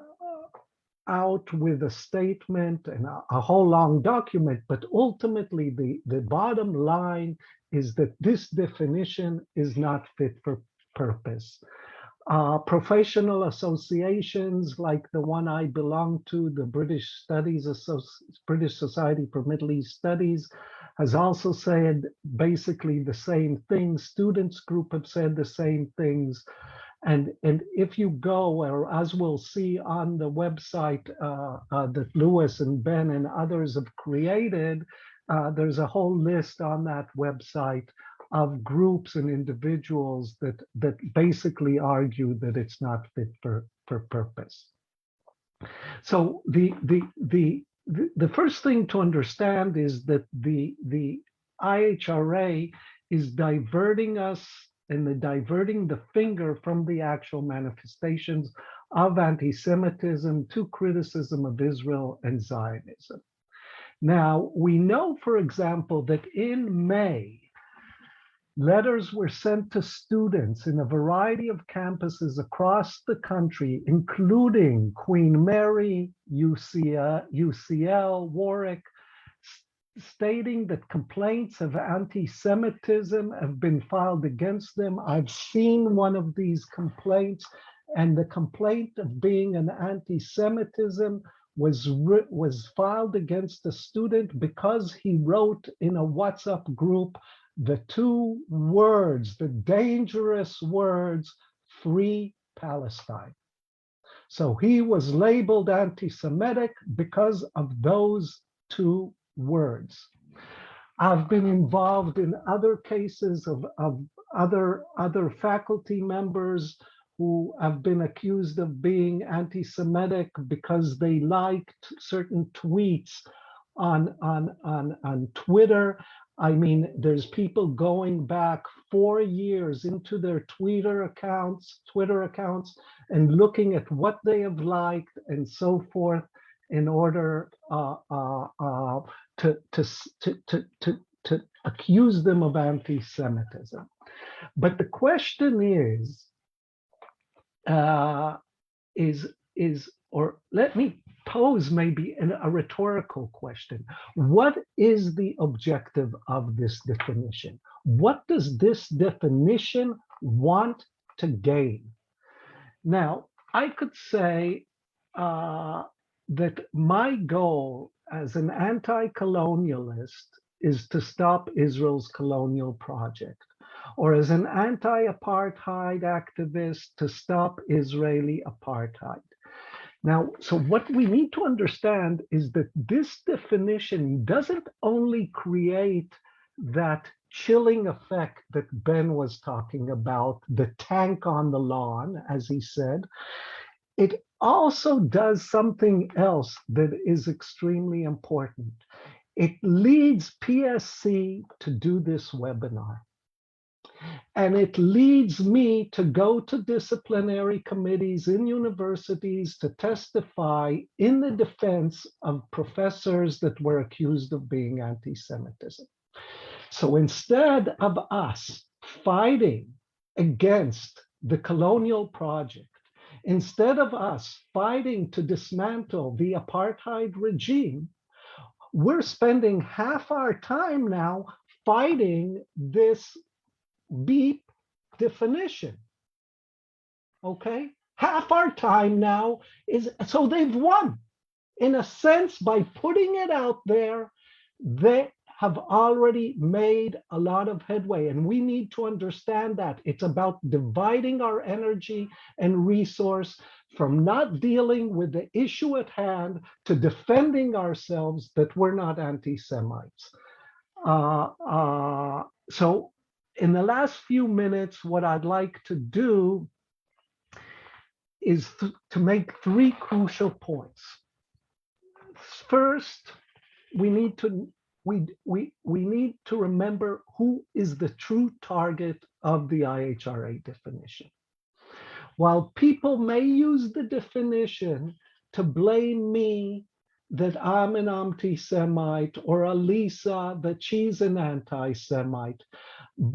out with a statement and a whole long document, but ultimately the bottom line is that this definition is not fit for purpose. Professional associations like the one I belong to, the British Society for Middle East Studies, has also said basically the same thing. Students group have said the same things. And if you go, or as we'll see on the website that Lewis and Ben and others have created, there's a whole list on that website of groups and individuals that basically argue that it's not fit for purpose. So the first thing to understand is that the IHRA is diverting us and diverting the finger from the actual manifestations of anti-Semitism to criticism of Israel and Zionism. Now, we know, for example, that in May, letters were sent to students in a variety of campuses across the country, including Queen Mary, UCL, Warwick, stating that complaints of anti-Semitism have been filed against them. I've seen one of these complaints, and the complaint of being an anti-Semitism was filed against a student because he wrote in a WhatsApp group the two words, the dangerous words, "Free Palestine." So he was labeled anti-Semitic because of those two words. I've been involved in other cases of other faculty members who have been accused of being anti-Semitic because they liked certain tweets on Twitter. I mean, there's people going back 4 years into their Twitter accounts, and looking at what they have liked and so forth in order to accuse them of anti-Semitism. But the question or let me pose maybe a rhetorical question. What is the objective of this definition? What does this definition want to gain? Now, I could say that my goal as an anti-colonialist is to stop Israel's colonial project, or as an anti-apartheid activist to stop Israeli apartheid. Now, so what we need to understand is that this definition doesn't only create that chilling effect that Ben was talking about, the tank on the lawn, as he said. It also does something else that is extremely important. It leads PSC to do this webinar. And it leads me to go to disciplinary committees in universities to testify in the defense of professors that were accused of being anti-Semitism. So instead of us fighting against the colonial project, instead of us fighting to dismantle the apartheid regime, we're spending half our time now fighting this beep definition. Okay, half our time now is, so they've won in a sense by putting it out there. They have already made a lot of headway, and we need to understand that. It's about dividing our energy and resource from not dealing with the issue at hand to defending ourselves that we're not anti-Semites. So in the last few minutes, what I'd like to do is to make three crucial points. First, we need to remember who is the true target of the IHRA definition. While people may use the definition to blame me that I'm an anti-Semite, or Alissa that she's an anti-Semite,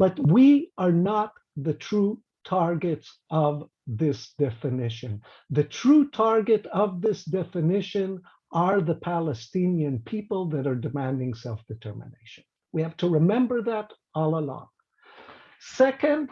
but we are not the true targets of this definition. The true target of this definition are the Palestinian people that are demanding self-determination. We have to remember that all along. Second,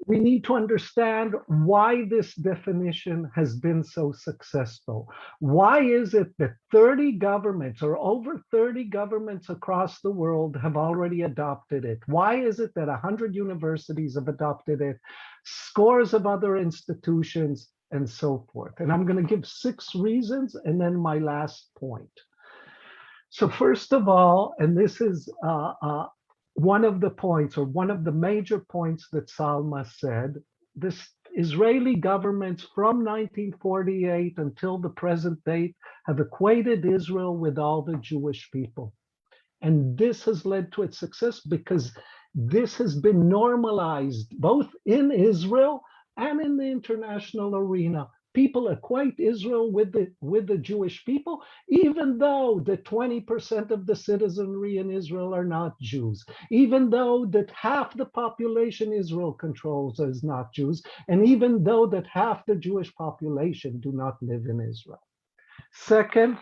we need to understand why this definition has been so successful. Why is it that 30 governments, or over 30 governments across the world, have already adopted it? Why is it that 100 universities have adopted it, scores of other institutions, and so forth? And I'm going to give 6 reasons, and then my last point. So first of all, and this is one of the points, or one of the major points that Salma said, this Israeli governments from 1948 until the present date have equated Israel with all the Jewish people. And this has led to its success because this has been normalized both in Israel and in the international arena. People equate Israel with the Jewish people, even though the 20% of the citizenry in Israel are not Jews, even though that half the population Israel controls is not Jews, and even though that half the Jewish population do not live in Israel. Second,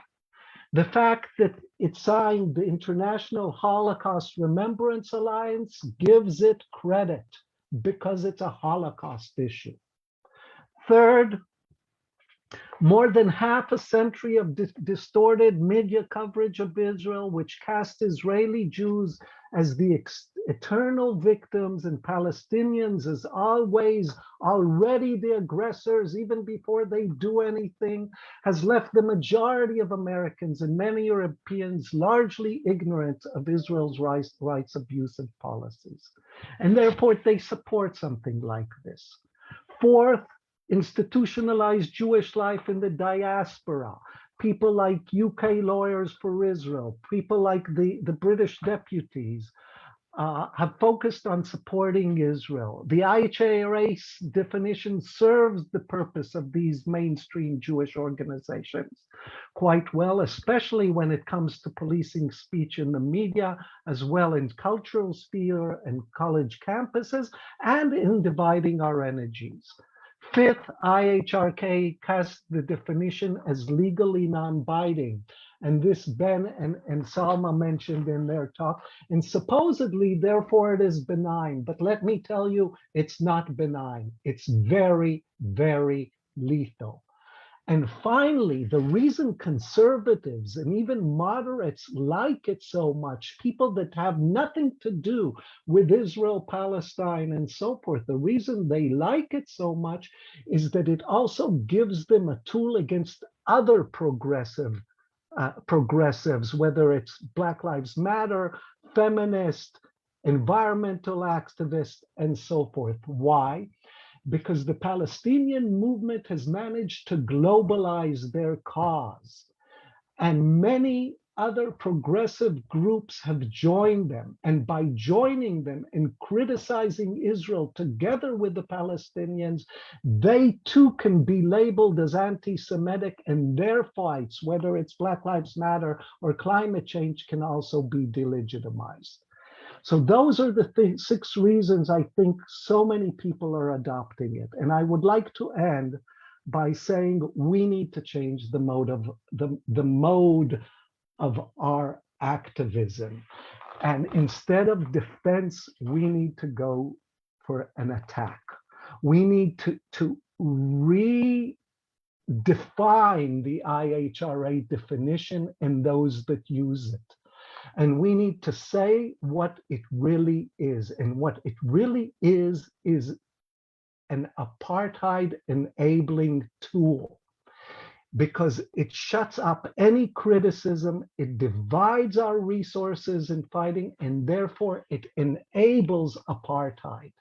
the fact that it signed the International Holocaust Remembrance Alliance gives it credit because it's a Holocaust issue. Third, more than half a century of distorted media coverage of Israel, which cast Israeli Jews as the eternal victims and Palestinians as always already the aggressors, even before they do anything, has left the majority of Americans and many Europeans largely ignorant of Israel's rights abusive policies. And therefore, they support something like this. Fourth, institutionalized Jewish life in the diaspora. People like UK Lawyers for Israel, people like the British deputies have focused on supporting Israel. The IHRA definition serves the purpose of these mainstream Jewish organizations quite well, especially when it comes to policing speech in the media, as well in cultural sphere and college campuses, and in dividing our energies. Fifth, IHRK casts the definition as legally non-binding. And this Ben and Salma mentioned in their talk. And supposedly, therefore, it is benign. But let me tell you, it's not benign. It's very, very lethal. And finally, the reason conservatives and even moderates like it so much, people that have nothing to do with Israel, Palestine, and so forth, the reason they like it so much is that it also gives them a tool against other progressives, whether it's Black Lives Matter, feminist, environmental activists, and so forth. Why? Because the Palestinian movement has managed to globalize their cause. And many other progressive groups have joined them. And by joining them and criticizing Israel together with the Palestinians, they too can be labeled as anti-Semitic, and their fights, whether it's Black Lives Matter or climate change, can also be delegitimized. So those are the 6 reasons I think so many people are adopting it. And I would like to end by saying we need to change the mode of our activism. And instead of defense, we need to go for an attack. We need to redefine the IHRA definition and those that use it. And we need to say what it really is. And what it really is an apartheid enabling tool, because it shuts up any criticism, it divides our resources in fighting, and therefore it enables apartheid.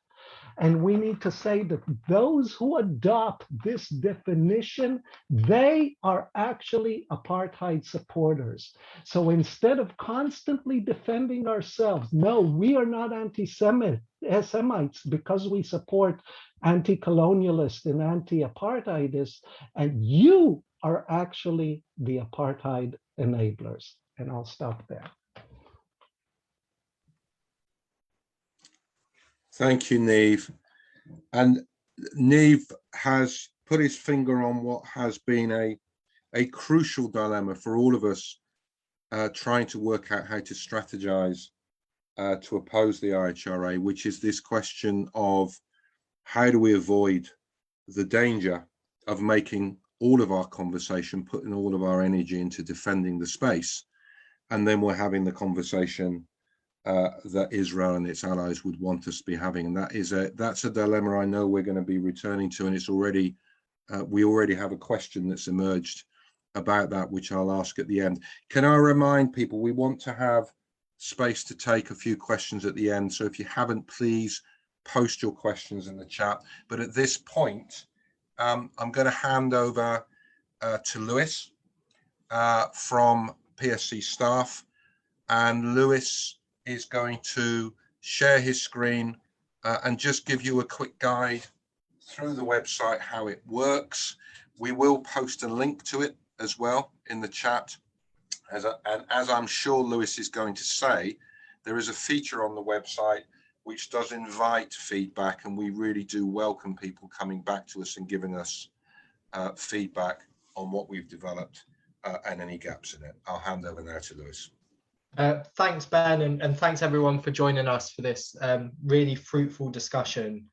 And we need to say that those who adopt this definition, they are actually apartheid supporters. So instead of constantly defending ourselves, no, we are not anti-Semites because we support anti-colonialists and anti-apartheidists, and you are actually the apartheid enablers. And I'll stop there. Thank you, Neve. And Neve has put his finger on what has been a crucial dilemma for all of us, trying to work out how to strategize to oppose the IHRA, which is this question of how do we avoid the danger of making all of our conversation, putting all of our energy into defending the space, and then we're having the conversation that Israel and its allies would want us to be having. And that's a dilemma I know we're going to be returning to, and it's already we already have a question that's emerged about that, which I'll ask at the end. Can I remind people we want to have space to take a few questions at the end, so if you haven't, please post your questions in the chat. But at this point, I'm going to hand over to Lewis from PSC staff, and Lewis is going to share his screen and just give you a quick guide through the website, how it works. We will post a link to it as well in the chat. And as I'm sure Lewis is going to say, there is a feature on the website which does invite feedback, and we really do welcome people coming back to us and giving us feedback on what we've developed and any gaps in it. I'll hand over now to Lewis. Thanks, Ben, and thanks everyone for joining us for this really fruitful discussion.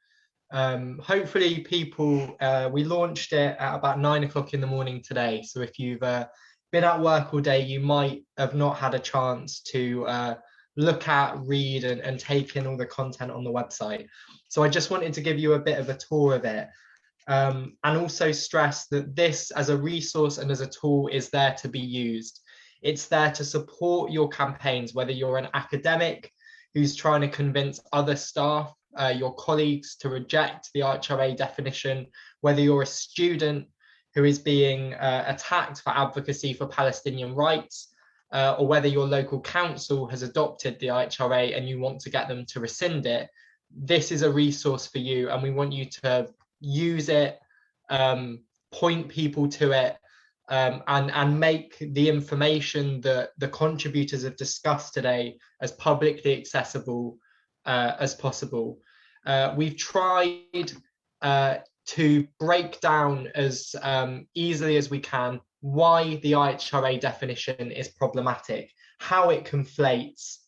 Hopefully people, we launched it at about 9 o'clock in the morning today. So if you've been at work all day, you might have not had a chance to look at, read, and take in all the content on the website. So I just wanted to give you a bit of a tour of it, and also stress that this as a resource and as a tool is there to be used. It's there to support your campaigns, whether you're an academic who's trying to convince other staff, your colleagues, to reject the IHRA definition, whether you're a student who is being attacked for advocacy for Palestinian rights, or whether your local council has adopted the IHRA and you want to get them to rescind it. This is a resource for you, and we want you to use it, point people to it, and make the information that the contributors have discussed today as publicly accessible as possible. We've tried to break down as easily as we can why the IHRA definition is problematic, how it conflates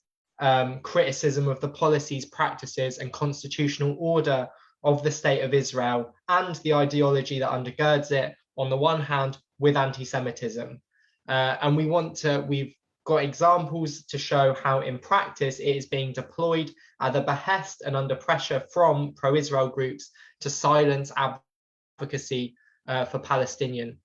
criticism of the policies, practices, and constitutional order of the State of Israel and the ideology that undergirds it, on the one hand, with anti-Semitism. And we've got examples to show how in practice it is being deployed at the behest and under pressure from pro-Israel groups to silence advocacy for Palestinian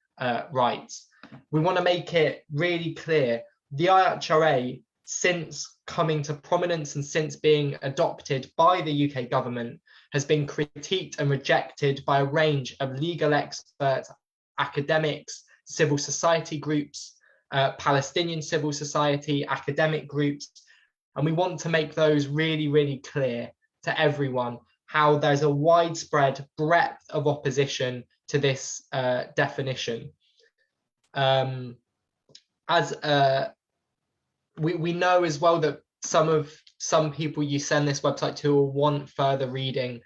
rights. We want to make it really clear, the IHRA, since coming to prominence and since being adopted by the UK government, has been critiqued and rejected by a range of legal experts, academics, civil society groups, Palestinian civil society, academic groups, and we want to make those really, really clear to everyone how there's a widespread breadth of opposition to this definition. We know as well that some people you send this website to will want further reading.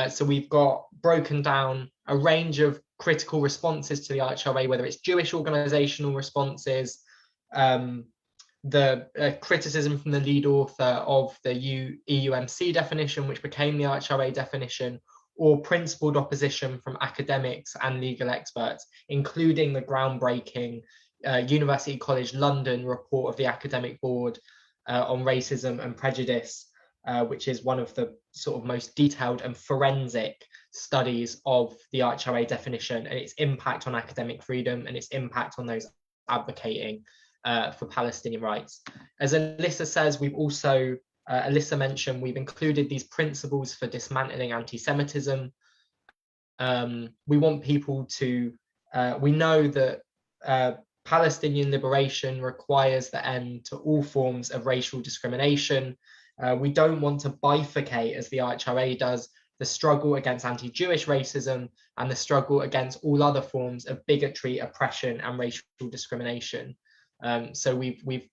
So we've got broken down a range of critical responses to the IHRA, whether it's Jewish organizational responses, the criticism from the lead author of the EUMC definition, which became the IHRA definition, or principled opposition from academics and legal experts, including the groundbreaking University College London report of the Academic Board, on racism and prejudice, which is one of the sort of most detailed and forensic studies of the IHRA definition and its impact on academic freedom and its impact on those advocating for Palestinian rights. As Alissa says, we've also, Alissa mentioned, we've included these principles for dismantling antisemitism. We want people to, we know that Palestinian liberation requires the end to all forms of racial discrimination. We don't want to bifurcate, as the IHRA does, the struggle against anti-Jewish racism and the struggle against all other forms of bigotry, oppression, and racial discrimination. So we've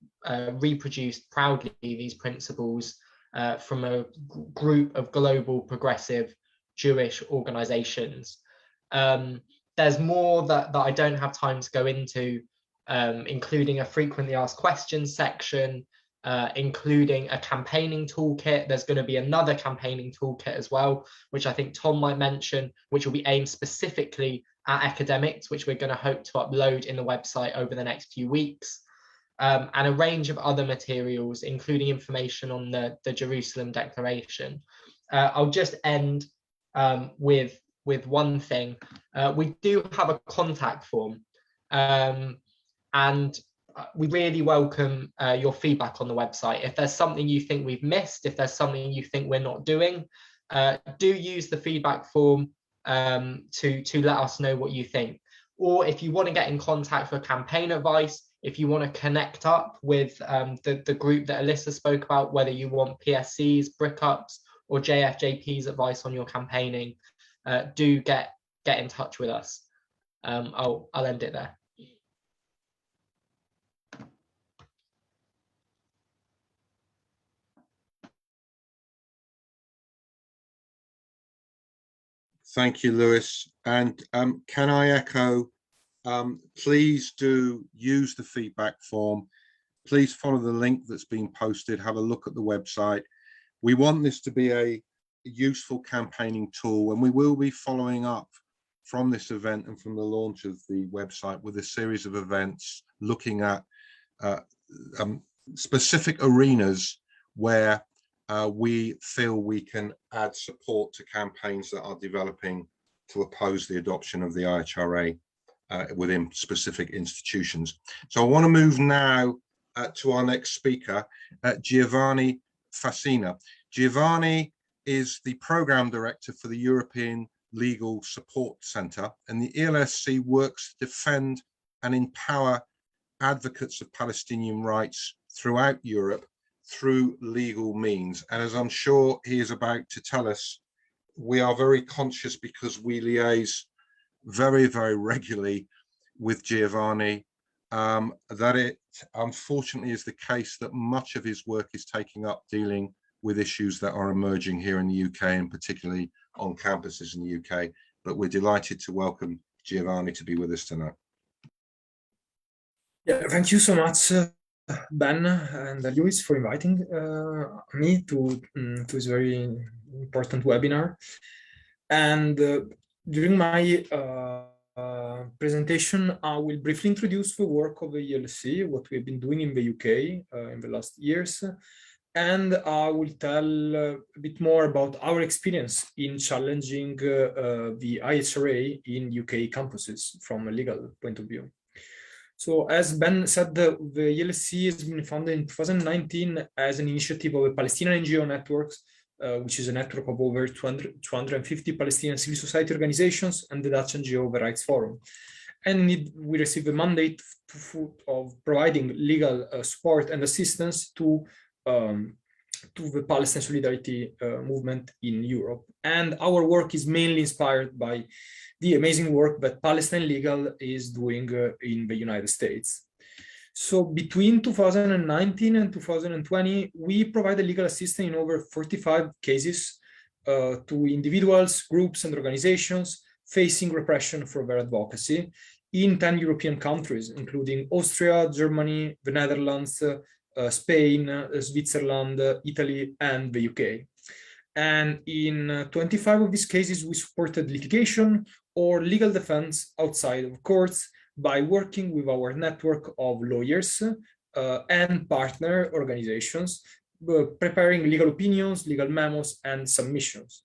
reproduced proudly these principles from a group of global progressive Jewish organizations. There's more that I don't have time to go into, including a frequently asked questions section, including a campaigning toolkit. There's going to be another campaigning toolkit as well, which I think Tom might mention, which will be aimed specifically at academics, which we're going to hope to upload in the website over the next few weeks, and a range of other materials, including information on the Jerusalem Declaration. I'll just end with one thing. We do have a contact form, and we really welcome your feedback on the website. If there's something you think we've missed, if there's something you think we're not doing, do use the feedback form to let us know what you think. Or if you want to get in contact for campaign advice, if you want to connect up with the group that Alissa spoke about, whether you want PSCs, BRICUPs, or JFJP's advice on your campaigning, do get in touch with us. I'll end it there. Thank you, Lewis. And can I echo, please do use the feedback form. Please follow the link that's been posted. Have a look at the website. We want this to be a useful campaigning tool, and we will be following up from this event and from the launch of the website with a series of events looking at specific arenas where we feel we can add support to campaigns that are developing to oppose the adoption of the IHRA within specific institutions. So I want to move now to our next speaker, Giovanni Fassina. Giovanni is the Program Director for the European Legal Support Centre, and the ELSC works to defend and empower advocates of Palestinian rights throughout Europe through legal means. And as I'm sure he is about to tell us, we are very conscious, because we liaise very, very regularly with Giovanni, that it unfortunately is the case that much of his work is taking up dealing with issues that are emerging here in the UK, and particularly on campuses in the UK. But we're delighted to welcome Giovanni to be with us tonight. Yeah, thank you so much, Ben and Lewis, for inviting me to this very important webinar. And during my presentation, I will briefly introduce the work of the ELC, what we have been doing in the UK in the last years, and I will tell a bit more about our experience in challenging the IHRA in UK campuses from a legal point of view. So as Ben said, the ELC has been founded in 2019 as an initiative of a Palestinian NGO networks, which is a network of over 250 Palestinian civil society organizations and the Dutch NGO The Rights Forum. And we received a mandate of providing legal support and assistance to the Palestine solidarity movement in Europe. And our work is mainly inspired by the amazing work that Palestine Legal is doing in the United States. So between 2019 and 2020, we provided legal assistance in over 45 cases to individuals, groups, and organizations facing repression for their advocacy in 10 European countries, including Austria, Germany, the Netherlands, Spain, Switzerland, Italy, and the UK. And in 25 of these cases, we supported litigation or legal defense outside of courts by working with our network of lawyers and partner organizations, preparing legal opinions, legal memos, and submissions.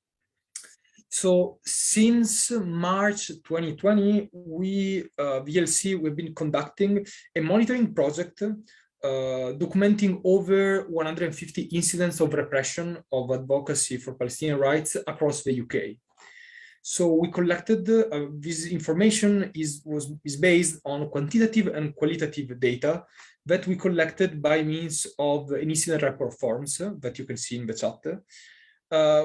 So since March 2020, VLC, we've been conducting a monitoring project documenting over 150 incidents of repression of advocacy for Palestinian rights across the UK. So we collected this information is based on quantitative and qualitative data that we collected by means of an incident report forms that you can see in the chat,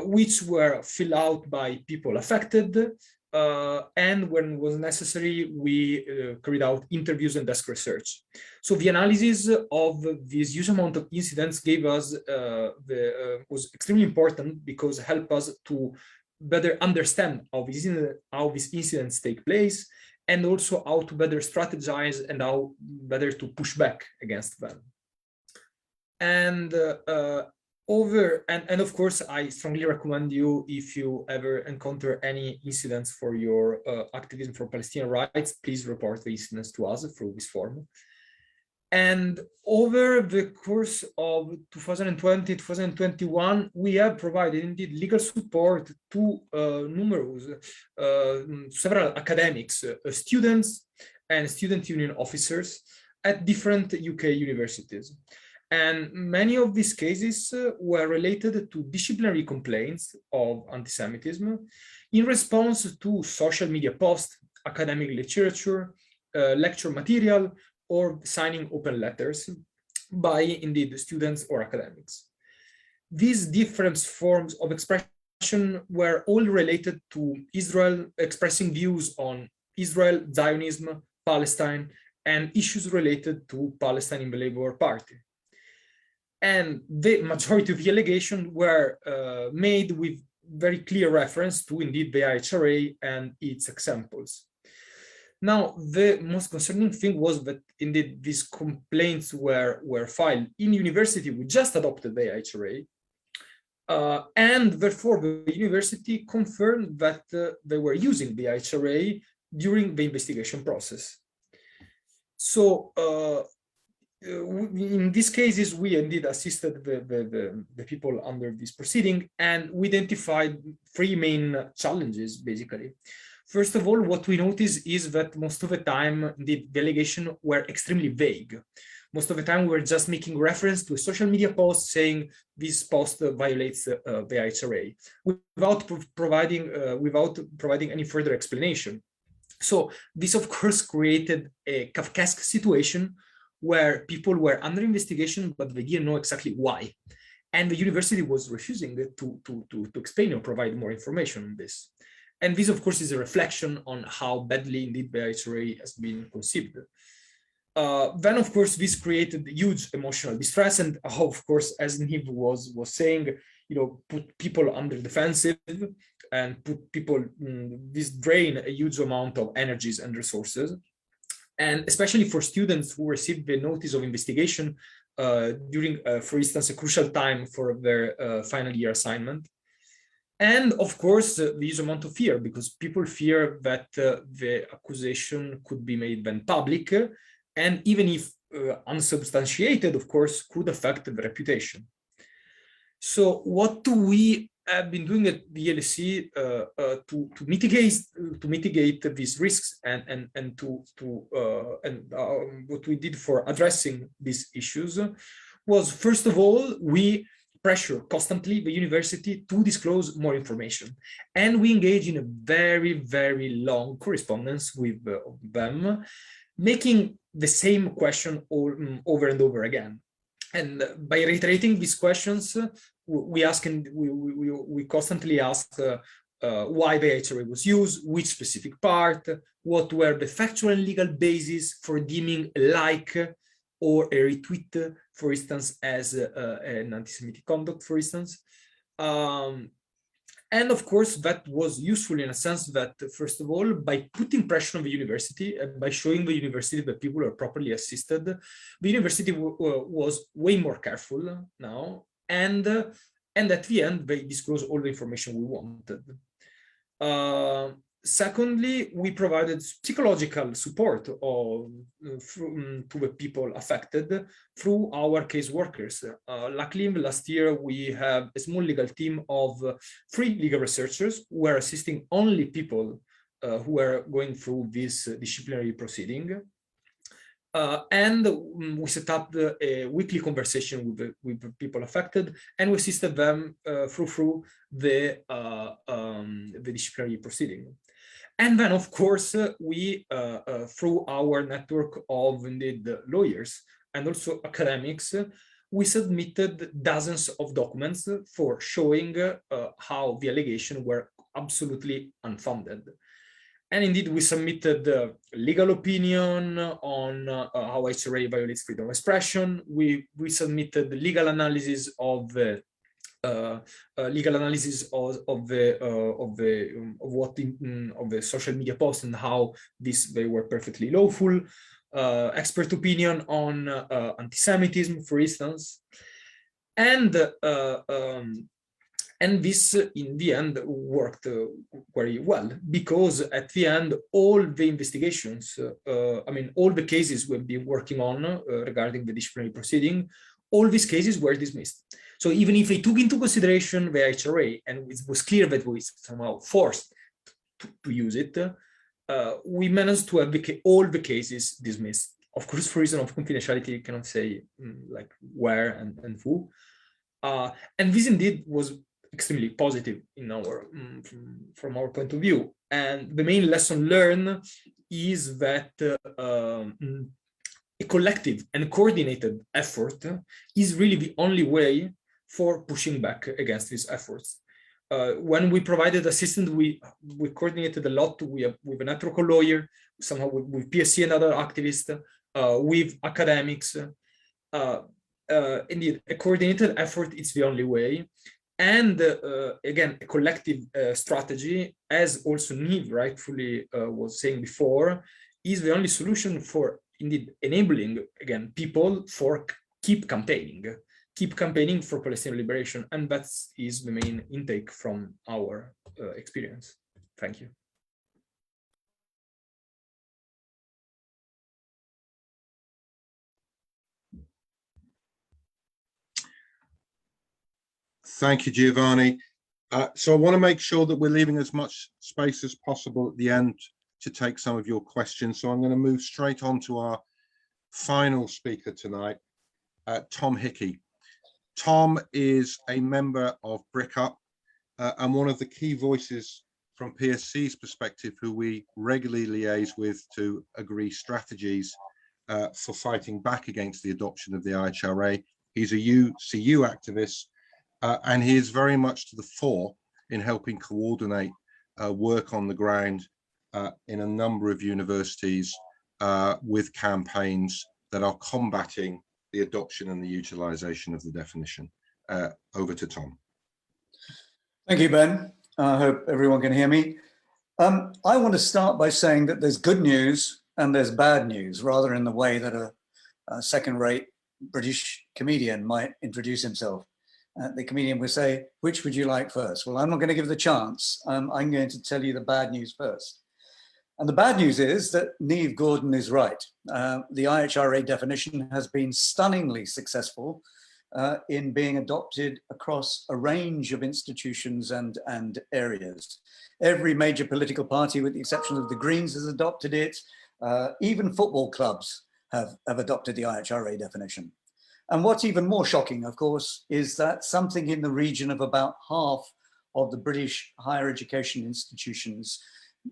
which were filled out by people affected, and when was necessary, we carried out interviews and desk research. So the analysis of this huge amount of incidents gave us was extremely important because it helped us to better understand how these incidents take place, and also how to better strategize and how better to push back against them. And of course, I strongly recommend you, if you ever encounter any incidents for your activism for Palestinian rights, please report the incidents to us through this form. And over the course of 2020, 2021, we have provided indeed legal support to several academics, students and student union officers at different UK universities. And many of these cases were related to disciplinary complaints of anti-Semitism in response to social media posts, academic literature, lecture material, or signing open letters by indeed students or academics. These different forms of expression were all related to Israel, expressing views on Israel, Zionism, Palestine, and issues related to Palestine in the Labour Party. And the majority of the allegations were made with very clear reference to indeed the IHRA and its examples. Now, the most concerning thing was that indeed these complaints were filed in university. We just adopted the IHRA, and therefore the university confirmed that they were using the IHRA during the investigation process. So in these cases, we indeed assisted the people under this proceeding, and we identified three main challenges, basically. First of all, what we noticed is that most of the time, the allegations were extremely vague. Most of the time, we were just making reference to a social media post saying this post violates the IHRA without providing any further explanation. So this, of course, created a Kafkaesque situation where people were under investigation, but they didn't know exactly why. And the university was refusing to explain or provide more information on this. And this, of course, is a reflection on how badly indeed the IHRA has been conceived. Then, of course, this created huge emotional distress, and of course, as Neve was saying, put people under defensive and put people, this drain a huge amount of energies and resources. And especially for students who received the notice of investigation during, for instance, a crucial time for their final year assignment. And of course, the huge amount of fear, because people fear that the accusation could be made then public, and even if unsubstantiated, of course, could affect the reputation. So what do we have been doing at the LSE to mitigate these risks and what we did for addressing these issues was, first of all, we pressure constantly the university to disclose more information, and we engage in a very, very long correspondence with them, making the same question over and over again. And by reiterating these questions, we constantly ask why the IHRA was used, which specific part, what were the factual and legal basis for deeming a like or a retweet, for instance, as an anti-Semitic conduct, for instance. And of course, that was useful in a sense that, first of all, by putting pressure on the university, by showing the university that people are properly assisted, the university was way more careful now, and at the end, they disclosed all the information we wanted. Secondly, we provided psychological support to the people affected through our caseworkers. Luckily, last year, we have a small legal team of 3 legal researchers who are assisting only people who are going through this disciplinary proceeding. And we set up a weekly conversation with the people affected, and we assisted them through the disciplinary proceeding. And then, of course, we, through our network of indeed lawyers and also academics, we submitted dozens of documents for showing how the allegations were absolutely unfounded. And indeed, we submitted legal opinion on how IHRA violates freedom of expression. We submitted legal analysis of the social media posts and how they were perfectly lawful. Expert opinion on antisemitism, for instance, and this, in the end, worked very well, because at the end, all the investigations, all the cases we've been working on regarding the disciplinary proceeding, all these cases were dismissed. So even if they took into consideration the IHRA, and it was clear that we somehow forced to use it, we managed to have all the cases dismissed. Of course, for reason of confidentiality, you cannot say like where and who. And this indeed was extremely positive in our from our point of view. And the main lesson learned is that a collective and coordinated effort is really the only way for pushing back against these efforts. When we provided assistance, we coordinated a lot with a network of lawyers, somehow with PSC and other activists, with academics. Indeed, a coordinated effort is the only way. And again, a collective strategy, as also Neve rightfully was saying before, is the only solution for indeed enabling, again, people for keep campaigning for Palestinian liberation. And that is the main intake from our experience. Thank you. Thank you, Giovanni. So I want to make sure that we're leaving as much space as possible at the end to take some of your questions. So I'm going to move straight on to our final speaker tonight, Tom Hickey. Tom is a member of BRICUP and one of the key voices from PSC's perspective, who we regularly liaise with to agree strategies for fighting back against the adoption of the IHRA. He's a UCU activist, and he is very much to the fore in helping coordinate work on the ground in a number of universities with campaigns that are combating the adoption and the utilization of the definition. Over to Tom. Thank you, Ben. I hope everyone can hear me. I want to start by saying that there's good news and there's bad news, rather in the way that a second-rate British comedian might introduce himself. The comedian would say, which would you like first? Well, I'm not going to give the chance. I'm going to tell you the bad news first. And the bad news is that Neve Gordon is right. The IHRA definition has been stunningly successful in being adopted across a range of institutions and areas. Every major political party, with the exception of the Greens, has adopted it. Even football clubs have adopted the IHRA definition. And what's even more shocking, of course, is that something in the region of about half of the British higher education institutions,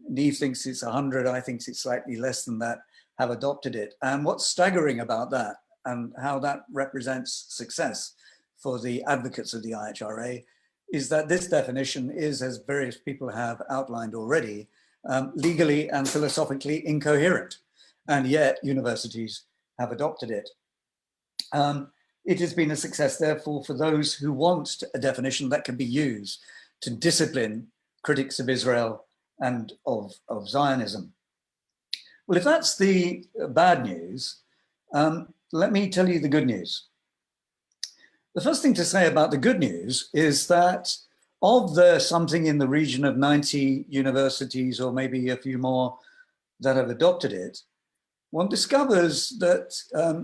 Neve thinks it's 100, I think it's slightly less than that, have adopted it. And what's staggering about that, and how that represents success for the advocates of the IHRA, is that this definition is, as various people have outlined already, legally and philosophically incoherent. And yet universities have adopted it. It has been a success, therefore, for those who want a definition that can be used to discipline critics of Israel and of Zionism. Well, if that's the bad news, let me tell you the good news. The first thing to say about the good news is that of the something in the region of 90 universities, or maybe a few more, that have adopted it, one discovers that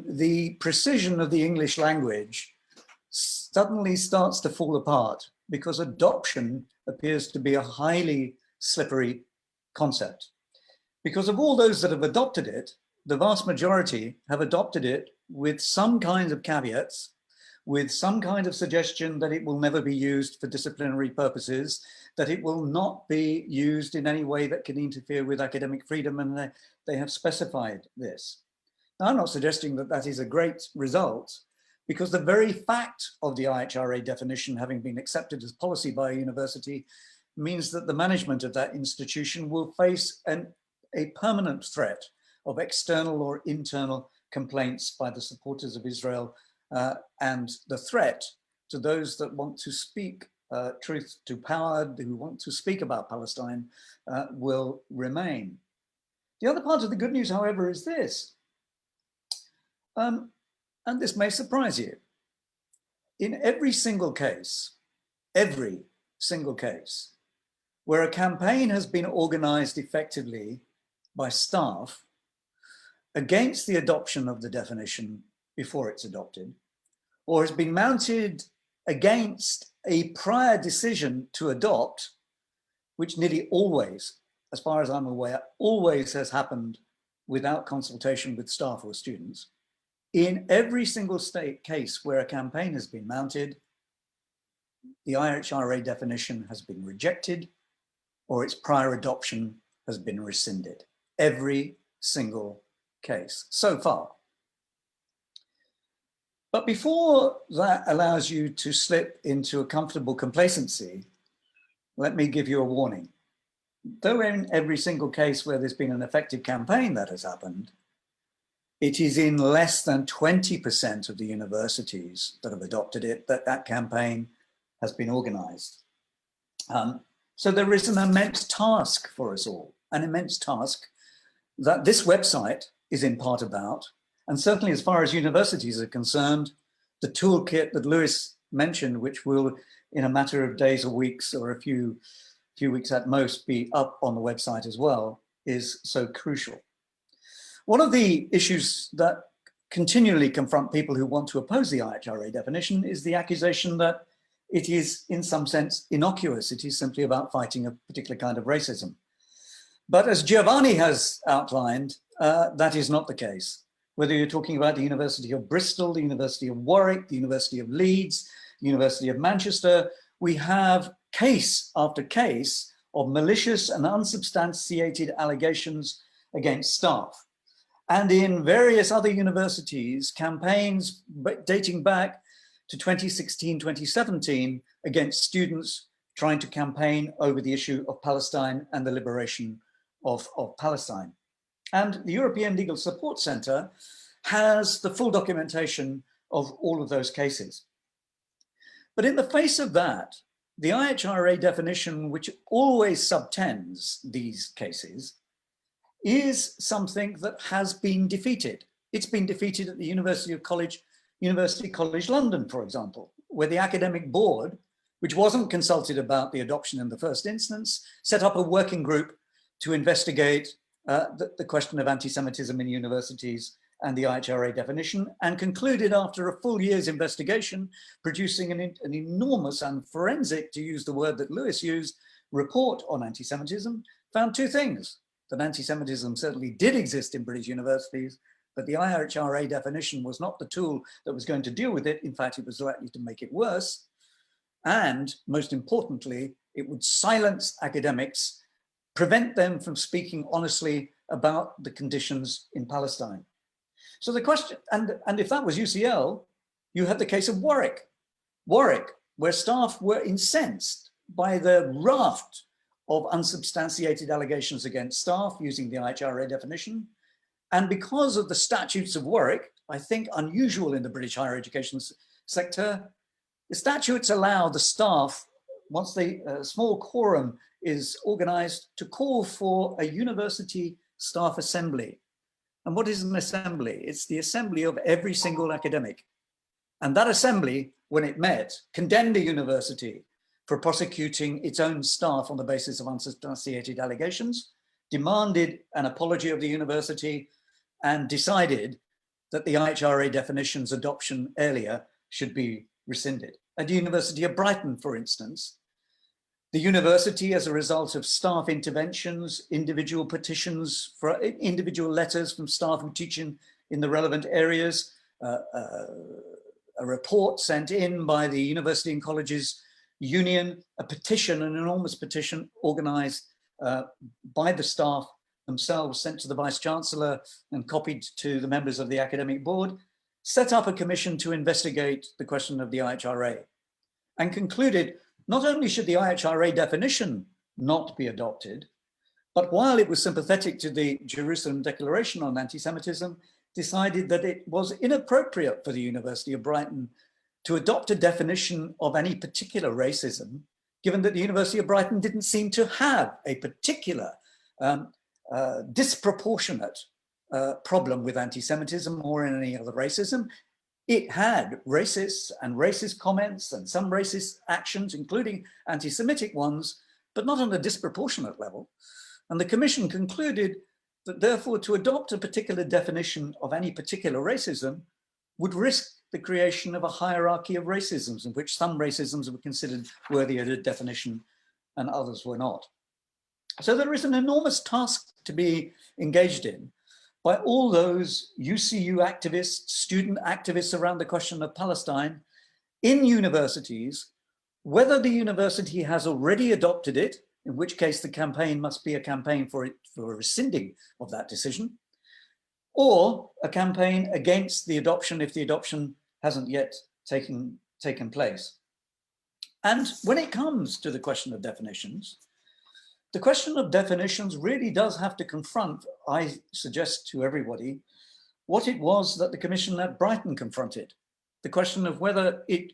the precision of the English language suddenly starts to fall apart, because adoption appears to be a highly slippery concept. Because of all those that have adopted it, the vast majority have adopted it with some kinds of caveats, with some kind of suggestion that it will never be used for disciplinary purposes, that it will not be used in any way that can interfere with academic freedom, and they have specified this. Now, I'm not suggesting that that is a great result, because the very fact of the IHRA definition having been accepted as policy by a university means that the management of that institution will face a permanent threat of external or internal complaints by the supporters of Israel, and the threat to those that want to speak truth to power, who want to speak about Palestine, will remain. The other part of the good news, however, is this, and this may surprise you. In every single case where a campaign has been organized effectively by staff against the adoption of the definition before it's adopted, or has been mounted against a prior decision to adopt, which nearly always, as far as I'm aware, always has happened without consultation with staff or students. In every single case where a campaign has been mounted, the IHRA definition has been rejected, or its prior adoption has been rescinded. Every single case so far. But before that allows you to slip into a comfortable complacency, let me give you a warning. Though in every single case where there's been an effective campaign that has happened, it is in less than 20% of the universities that have adopted it that that campaign has been organized. So there is an immense task for us all, an immense task that this website is in part about. And certainly as far as universities are concerned, the toolkit that Lewis mentioned, which will in a matter of days or weeks, or a few weeks at most, be up on the website as well, is so crucial. One of the issues that continually confront people who want to oppose the IHRA definition is the accusation that it is in some sense innocuous. It is simply about fighting a particular kind of racism. But as Giovanni has outlined, that is not the case. Whether you're talking about the University of Bristol, the University of Warwick, the University of Leeds, the University of Manchester, we have case after case of malicious and unsubstantiated allegations against staff. And in various other universities, campaigns dating back to 2016, 2017 against students trying to campaign over the issue of Palestine and the liberation of Palestine. And the European Legal Support Centre has the full documentation of all of those cases. But in the face of that, the IHRA definition, which always subtends these cases, is something that has been defeated. It's been defeated at the University College London, for example, where the academic board, which wasn't consulted about the adoption in the first instance, set up a working group to investigate the question of anti-Semitism in universities and the IHRA definition, and concluded after a full year's investigation, producing an enormous and forensic, to use the word that Lewis used, report on anti-Semitism, found two things: that anti-Semitism certainly did exist in British universities, but the IHRA definition was not the tool that was going to deal with it. In fact, it was likely to make it worse. And most importantly, it would silence academics, prevent them from speaking honestly about the conditions in Palestine. So the question, and if that was UCL, you had the case of Warwick, where staff were incensed by the raft of unsubstantiated allegations against staff using the IHRA definition. And because of the statutes of Warwick, I think unusual in the British higher education sector, the statutes allow the staff, once the small quorum is organized, to call for a university staff assembly. And what is an assembly? It's the assembly of every single academic. And that assembly, when it met, condemned the university for prosecuting its own staff on the basis of unsubstantiated allegations, demanded an apology of the university, and decided that the IHRA definition's adoption earlier should be rescinded. At the University of Brighton, for instance, the university, as a result of staff interventions, individual petitions, for individual letters from staff who teach in the relevant areas, a report sent in by the University and Colleges Union, a petition, an enormous petition organized by the staff themselves, sent to the Vice Chancellor and copied to the members of the academic board, set up a commission to investigate the question of the IHRA and concluded not only should the IHRA definition not be adopted, but while it was sympathetic to the Jerusalem Declaration on anti-Semitism, decided that it was inappropriate for the University of Brighton to adopt a definition of any particular racism, given that the University of Brighton didn't seem to have a particular disproportionate problem with anti-Semitism or any other racism. It had racists and racist comments and some racist actions, including anti-Semitic ones, but not on a disproportionate level. And the commission concluded that therefore to adopt a particular definition of any particular racism would risk the creation of a hierarchy of racisms in which some racisms were considered worthy of a definition and others were not. So there is an enormous task to be engaged in by all those UCU activists, student activists around the question of Palestine in universities, whether the university has already adopted it, in which case the campaign must be a campaign for rescinding of that decision, or a campaign against the adoption if the adoption hasn't yet taken place. And when it comes to the question of definitions, the question of definitions really does have to confront, I suggest to everybody, what it was that the Commission at Brighton confronted. The question of whether it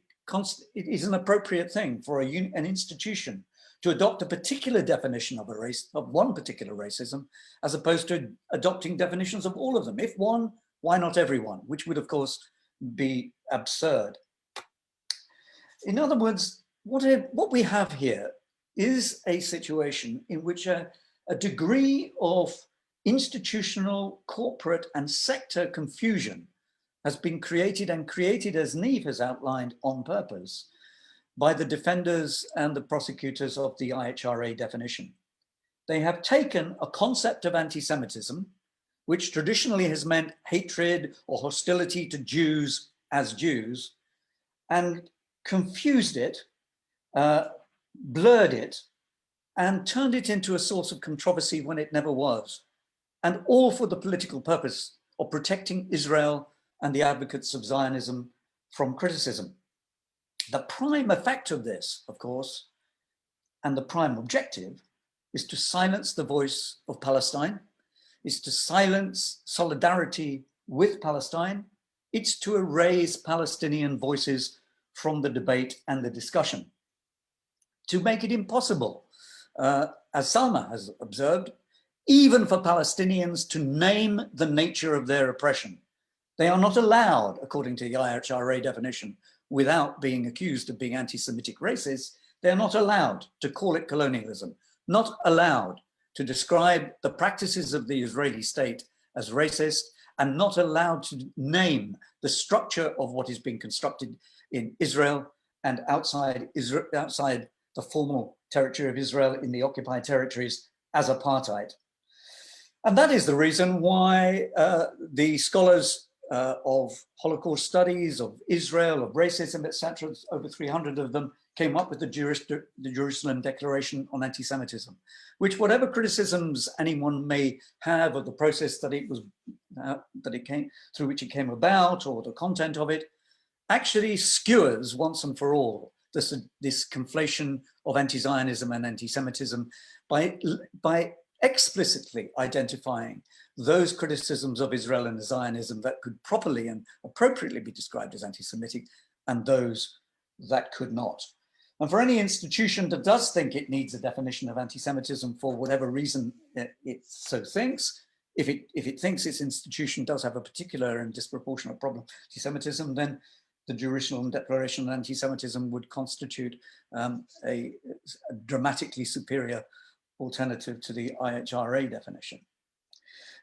is an appropriate thing for an institution to adopt a particular definition of a race, of one particular racism, as opposed to adopting definitions of all of them. If one, why not everyone? Which would of course be absurd. In other words, what we have here is a situation in which a degree of institutional, corporate, and sector confusion has been created, and created, as Neve has outlined, on purpose by the defenders and the prosecutors of the IHRA definition. They have taken a concept of anti-Semitism, which traditionally has meant hatred or hostility to Jews as Jews, and confused it, blurred it, and turned it into a source of controversy when it never was, and all for the political purpose of protecting Israel and the advocates of Zionism from criticism. The prime effect of this, of course, and the prime objective, is to silence the voice of Palestine, is to silence solidarity with Palestine, it's to erase Palestinian voices from the debate and the discussion, to make it impossible, as Salma has observed, even for Palestinians to name the nature of their oppression. They are not allowed, according to the IHRA definition, without being accused of being anti-Semitic racists, they are not allowed to call it colonialism, not allowed to describe the practices of the Israeli state as racist, and not allowed to name the structure of what is being constructed in Israel and outside the formal territory of Israel in the occupied territories as apartheid. And that is the reason why the scholars of Holocaust studies, of Israel, of racism, etc., over 300 of them, came up with the Jerusalem Declaration on anti-Semitism, which, whatever criticisms anyone may have of the process that through which it came about, or the content of it, actually skewers once and for all this conflation of anti-Zionism and anti-Semitism by explicitly identifying those criticisms of Israel and Zionism that could properly and appropriately be described as anti-Semitic, and those that could not. And for any institution that does think it needs a definition of anti-Semitism for whatever reason it so thinks, if it thinks its institution does have a particular and disproportionate problem with anti-Semitism, then the Jerusalem Declaration on Anti-Semitism would constitute a dramatically superior alternative to the IHRA definition.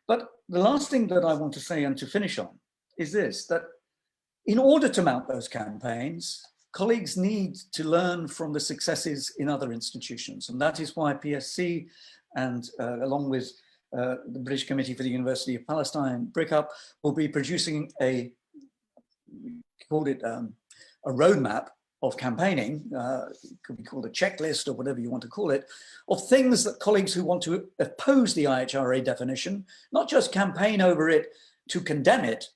But the last thing that I want to say and to finish on is this, that in order to mount those campaigns, colleagues need to learn from the successes in other institutions. And that is why PSC and along with the British Committee for the University of Palestine, BRICUP, will be producing a roadmap of campaigning, could be called a checklist or whatever you want to call it, of things that colleagues who want to oppose the IHRA definition, not just campaign over it to condemn it,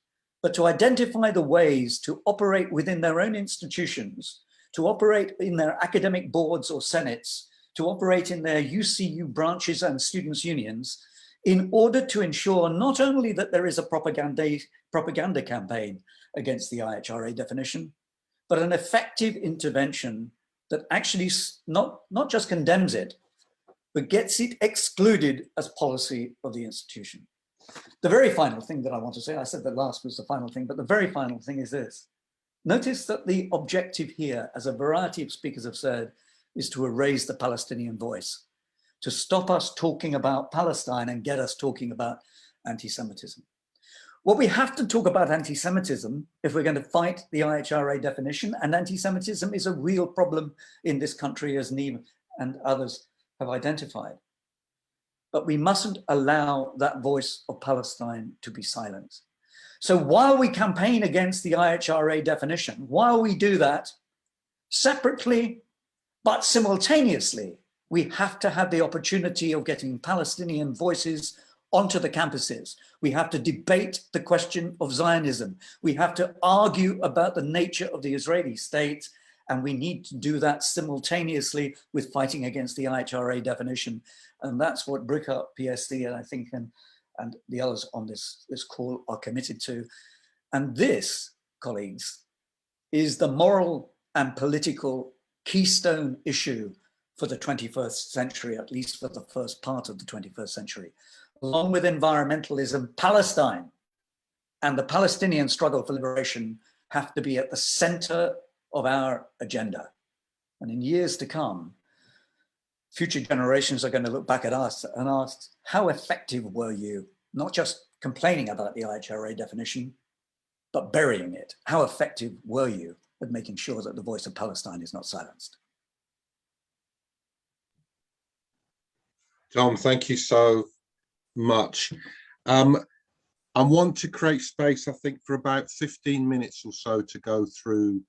but to identify the ways to operate within their own institutions, to operate in their academic boards or senates, to operate in their UCU branches and students' unions, in order to ensure not only that there is a propaganda campaign against the IHRA definition, but an effective intervention that actually not just condemns it, but gets it excluded as policy of the institution. The very final thing that I want to say, I said that last was the final thing, but the very final thing is this. Notice that the objective here, as a variety of speakers have said, is to erase the Palestinian voice, to stop us talking about Palestine and get us talking about anti-Semitism. What we have to talk about anti-Semitism if we're going to fight the IHRA definition, and anti-Semitism is a real problem in this country, as Neve and others have identified. But we mustn't allow that voice of Palestine to be silenced. So while we campaign against the IHRA definition, while we do that separately, but simultaneously, we have to have the opportunity of getting Palestinian voices onto the campuses. We have to debate the question of Zionism. We have to argue about the nature of the Israeli state, and we need to do that simultaneously with fighting against the IHRA definition. And that's what BRICUP, PSC, and I think, and the others on this call are committed to. And this, colleagues, is the moral and political keystone issue for the 21st century, at least for the first part of the 21st century. Along with environmentalism, Palestine and the Palestinian struggle for liberation have to be at the center of our agenda. And in years to come, future generations are going to look back at us and ask, how effective were you? Not just complaining about the IHRA definition, but burying it. How effective were you at making sure that the voice of Palestine is not silenced? Tom, thank you so much. I want to create space, I think, for about 15 minutes or so to go through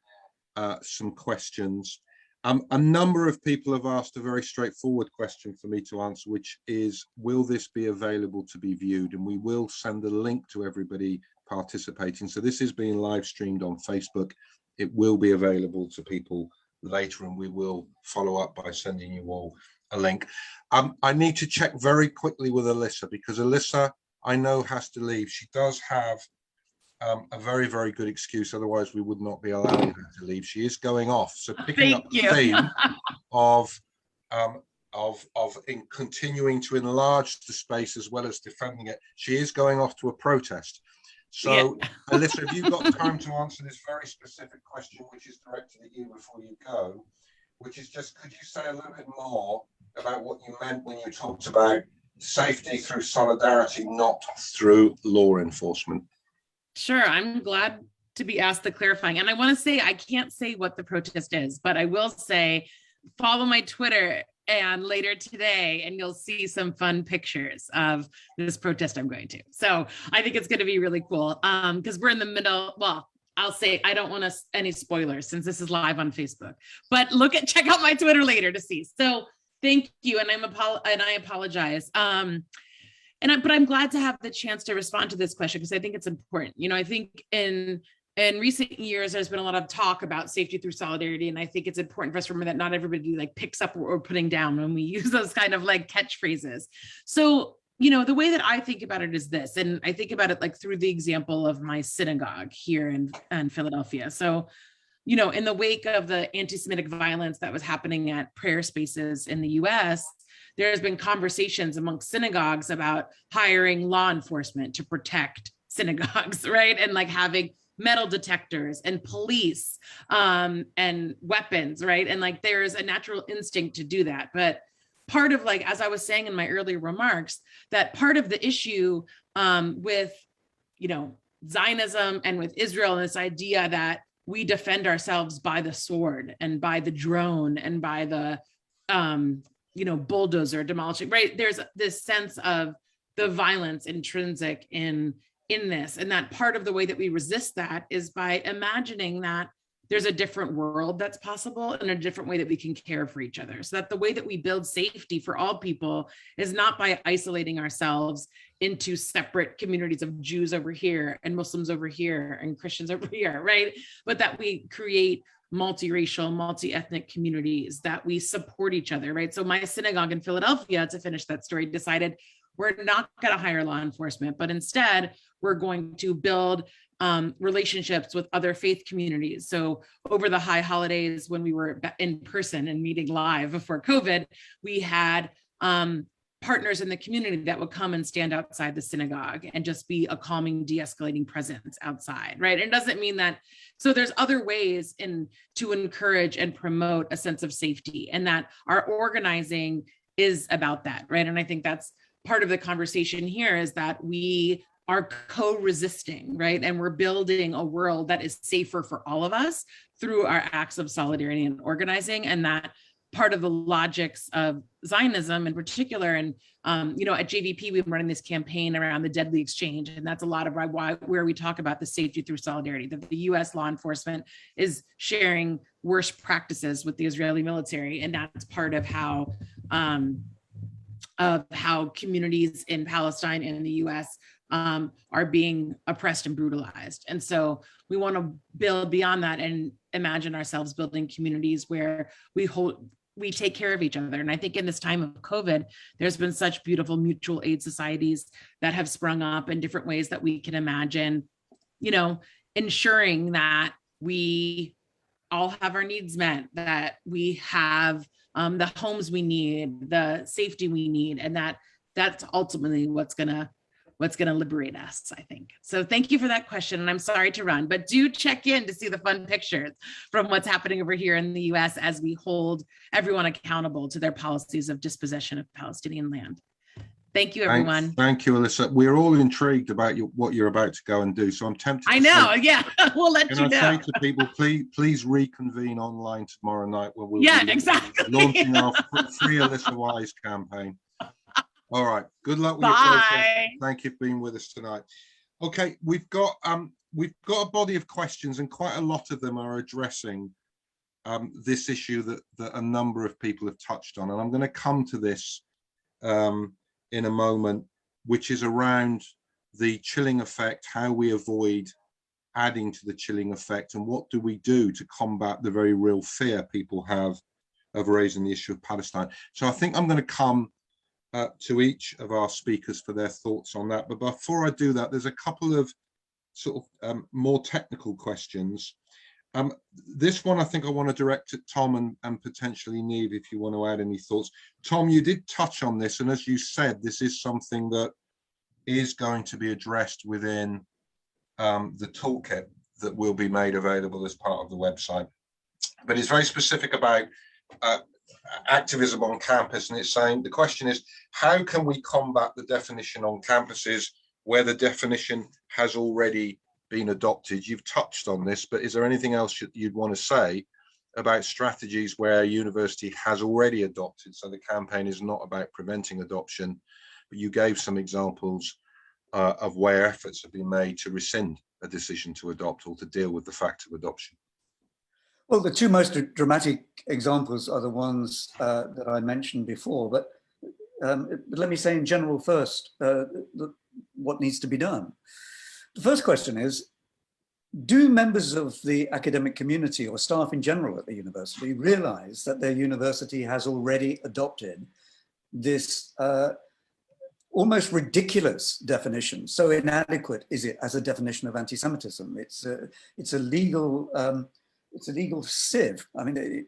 some questions. A number of people have asked a very straightforward question for me to answer, which is, will this be available to be viewed? And we will send a link to everybody participating. So this is being live streamed on Facebook. It will be available to people later, and we will follow up by sending you all a link. I need to check very quickly with Alissa, because Alissa, I know, has to leave. She does have a very, very good excuse. Otherwise, we would not be allowing her to leave. She is going off. So picking up the theme of in continuing to enlarge the space as well as defending it, she is going off to a protest. So, yeah. Alissa, have you got time to answer this very specific question, which is directed at you before you go, which is just, could you say a little bit more about what you meant when you talked about safety through solidarity, not through law enforcement? Sure, I'm glad to be asked the clarifying. And I want to say, I can't say what the protest is, but I will say, follow my Twitter and later today, and you'll see some fun pictures of this protest I'm going to. So I think it's going to be really cool because we're in the middle. Well, I'll say I don't want any spoilers since this is live on Facebook, but check out my Twitter later to see. So thank you, and I apologize. But I'm glad to have the chance to respond to this question because I think it's important. You know, I think in recent years, there's been a lot of talk about safety through solidarity. And I think it's important for us to remember that not everybody like picks up what we're putting down when we use those kind of like catchphrases. So, you know, the way that I think about it is this, and I think about it like through the example of my synagogue here in Philadelphia. So, you know, in the wake of the anti-Semitic violence that was happening at prayer spaces in the US, there's been conversations amongst synagogues about hiring law enforcement to protect synagogues, right? And like having metal detectors and police and weapons, right? And like there's a natural instinct to do that. But part of, like, as I was saying in my earlier remarks, that part of the issue with, you know, Zionism and with Israel, and this idea that we defend ourselves by the sword and by the drone and by the, you know, bulldozer demolishing, right? There's this sense of the violence intrinsic in this, and that part of the way that we resist that is by imagining that there's a different world that's possible and a different way that we can care for each other. So that the way that we build safety for all people is not by isolating ourselves into separate communities of Jews over here and Muslims over here and Christians over here, right? But that we create multiracial, multi-ethnic communities, that we support each other, right? So my synagogue in Philadelphia, to finish that story, decided we're not going to hire law enforcement, but instead we're going to build relationships with other faith communities. So over the high holidays, when we were in person and meeting live before COVID, we had partners in the community that would come and stand outside the synagogue and just be a calming, de-escalating presence outside, right? It doesn't mean that, so there's other ways to encourage and promote a sense of safety, and that our organizing is about that, right? And I think that's part of the conversation here, is that we are co-resisting, right? And we're building a world that is safer for all of us through our acts of solidarity and organizing. And that part of the logics of Zionism in particular, and you know, at JVP, we've been running this campaign around the deadly exchange, and that's a lot of where we talk about the safety through solidarity, that the US law enforcement is sharing worst practices with the Israeli military, and that's part of how communities in Palestine and in the US are being oppressed and brutalized. And so we want to build beyond that and imagine ourselves building communities where we take care of each other. And I think in this time of COVID, there's been such beautiful mutual aid societies that have sprung up in different ways that we can imagine, you know, ensuring that we all have our needs met, that we have the homes we need, the safety we need, and that's ultimately what's gonna liberate us, I think. So thank you for that question, and I'm sorry to run, but do check in to see the fun pictures from what's happening over here in the US as we hold everyone accountable to their policies of dispossession of Palestinian land. Thank you, everyone. Thank you, Alissa. We're all intrigued about what you're about to go and do, so I'm tempted to yeah, we'll let you know. Can I say to people, please reconvene online tomorrow night where we'll be exactly. launching our Free Alissa Wise campaign. All right. Good luck with your process. Thank you for being with us tonight. Okay, we've got a body of questions, and quite a lot of them are addressing this issue that a number of people have touched on, and I'm going to come to this in a moment, which is around the chilling effect, how we avoid adding to the chilling effect, and what do we do to combat the very real fear people have of raising the issue of Palestine. So I think I'm going to come to each of our speakers for their thoughts on that. But before I do that, there's a couple of sort of more technical questions. This one I think I want to direct at Tom and potentially Neve, if you want to add any thoughts. Tom, you did touch on this, and as you said, this is something that is going to be addressed within the toolkit that will be made available as part of the website. But it's very specific about activism on campus, and it's saying, the question is, how can we combat the definition on campuses where the definition has already been adopted? You've touched on this, but is there anything else you'd want to say about strategies where a university has already adopted, so the campaign is not about preventing adoption, but you gave some examples of where efforts have been made to rescind a decision to adopt or to deal with the fact of adoption? Well, the two most dramatic examples are the ones that I mentioned before, but let me say in general first what needs to be done. The first question is, do members of the academic community or staff in general at the university realize that their university has already adopted this almost ridiculous definition? So inadequate is it as a definition of anti-Semitism? It's a legal sieve. I mean,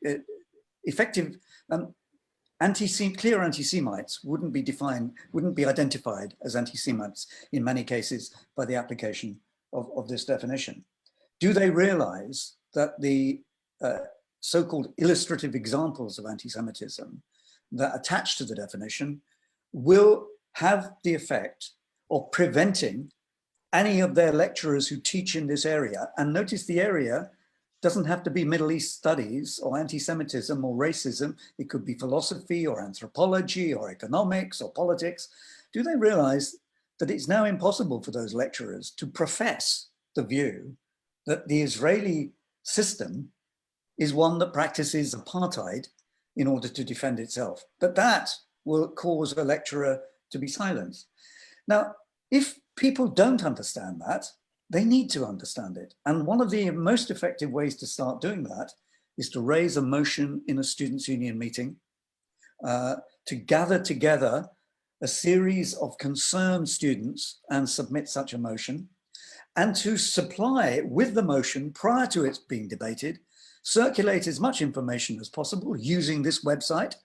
effective clear anti-Semites wouldn't be identified as anti-Semites in many cases by the application of this definition. do they realize that the so-called illustrative examples of anti-Semitism that attach to the definition will have the effect of preventing any of their lecturers who teach in this area, and notice the area doesn't have to be Middle East studies or anti-Semitism or racism. It could be philosophy or anthropology or economics or politics. Do they realize that it's now impossible for those lecturers to profess the view that the Israeli system is one that practices apartheid in order to defend itself? But that will cause a lecturer to be silenced. Now, if people don't understand that, they need to understand it. And one of the most effective ways to start doing that is to raise a motion in a students' union meeting, to gather together a series of concerned students and submit such a motion, and to supply with the motion prior to it being debated, circulate as much information as possible using this website,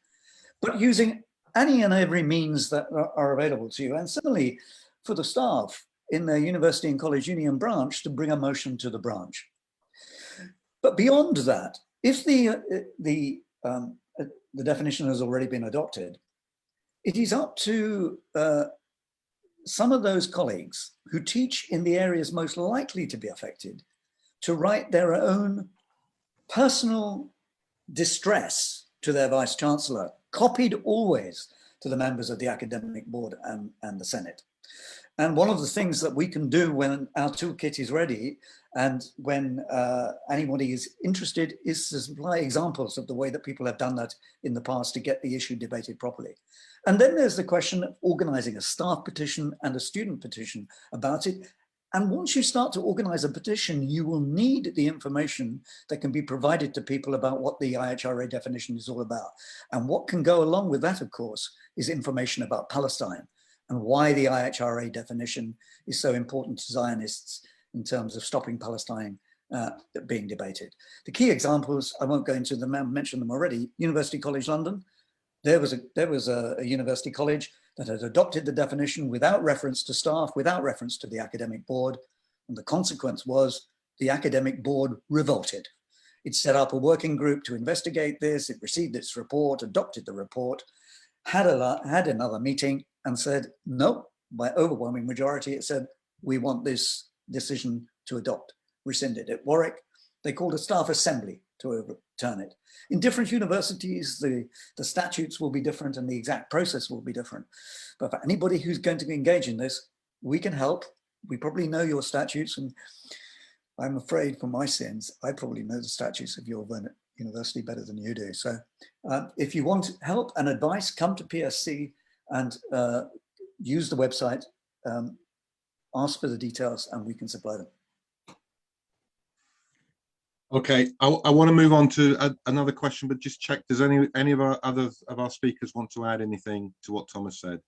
but using any and every means that are available to you. And similarly, for the staff in the University and College Union branch to bring a motion to the branch. But beyond that, if the definition has already been adopted, it is up to some of those colleagues who teach in the areas most likely to be affected to write their own personal distress to their Vice Chancellor, copied always to the members of the Academic Board and the Senate. And one of the things that we can do when our toolkit is ready and when anybody is interested is to supply examples of the way that people have done that in the past to get the issue debated properly. And then there's the question of organizing a staff petition and a student petition about it. And once you start to organize a petition, you will need the information that can be provided to people about what the IHRA definition is all about. And what can go along with that, of course, is information about Palestine and why the IHRA definition is so important to Zionists in terms of stopping Palestine being debated. The key examples, I won't go into them, I mentioned them already. University College London, there was a university college that had adopted the definition without reference to staff, without reference to the academic board. And the consequence was the academic board revolted. It set up a working group to investigate this. It received its report, adopted the report, had another meeting and said, no, by overwhelming majority, it said, we want this decision to adopt, rescinded. At Warwick, they called a staff assembly to overturn it. In different universities, the statutes will be different and the exact process will be different. But for anybody who's going to engage in this, we can help. We probably know your statutes, and I'm afraid for my sins, I probably know the statutes of your university better than you do. So if you want help and advice, come to PSC and use the website, ask for the details and we can supply them. Okay, I want to move on to another question, but just check, does any of our speakers want to add anything to what Thomas said?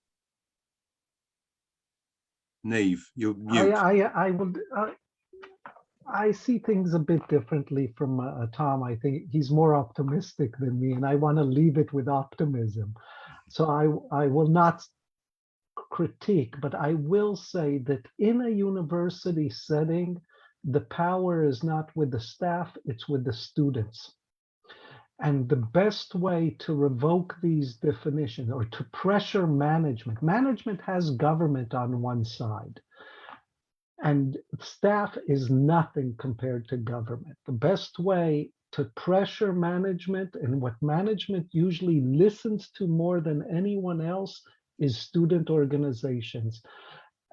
Neve, you're mute. I see things a bit differently from Tom. I think he's more optimistic than me, and I want to leave it with optimism. So I will not critique, but I will say that in a university setting, the power is not with the staff, it's with the students. And the best way to revoke these definitions or to pressure management has government on one side. And staff is nothing compared to government. The best way to pressure management, and what management usually listens to more than anyone else, is student organizations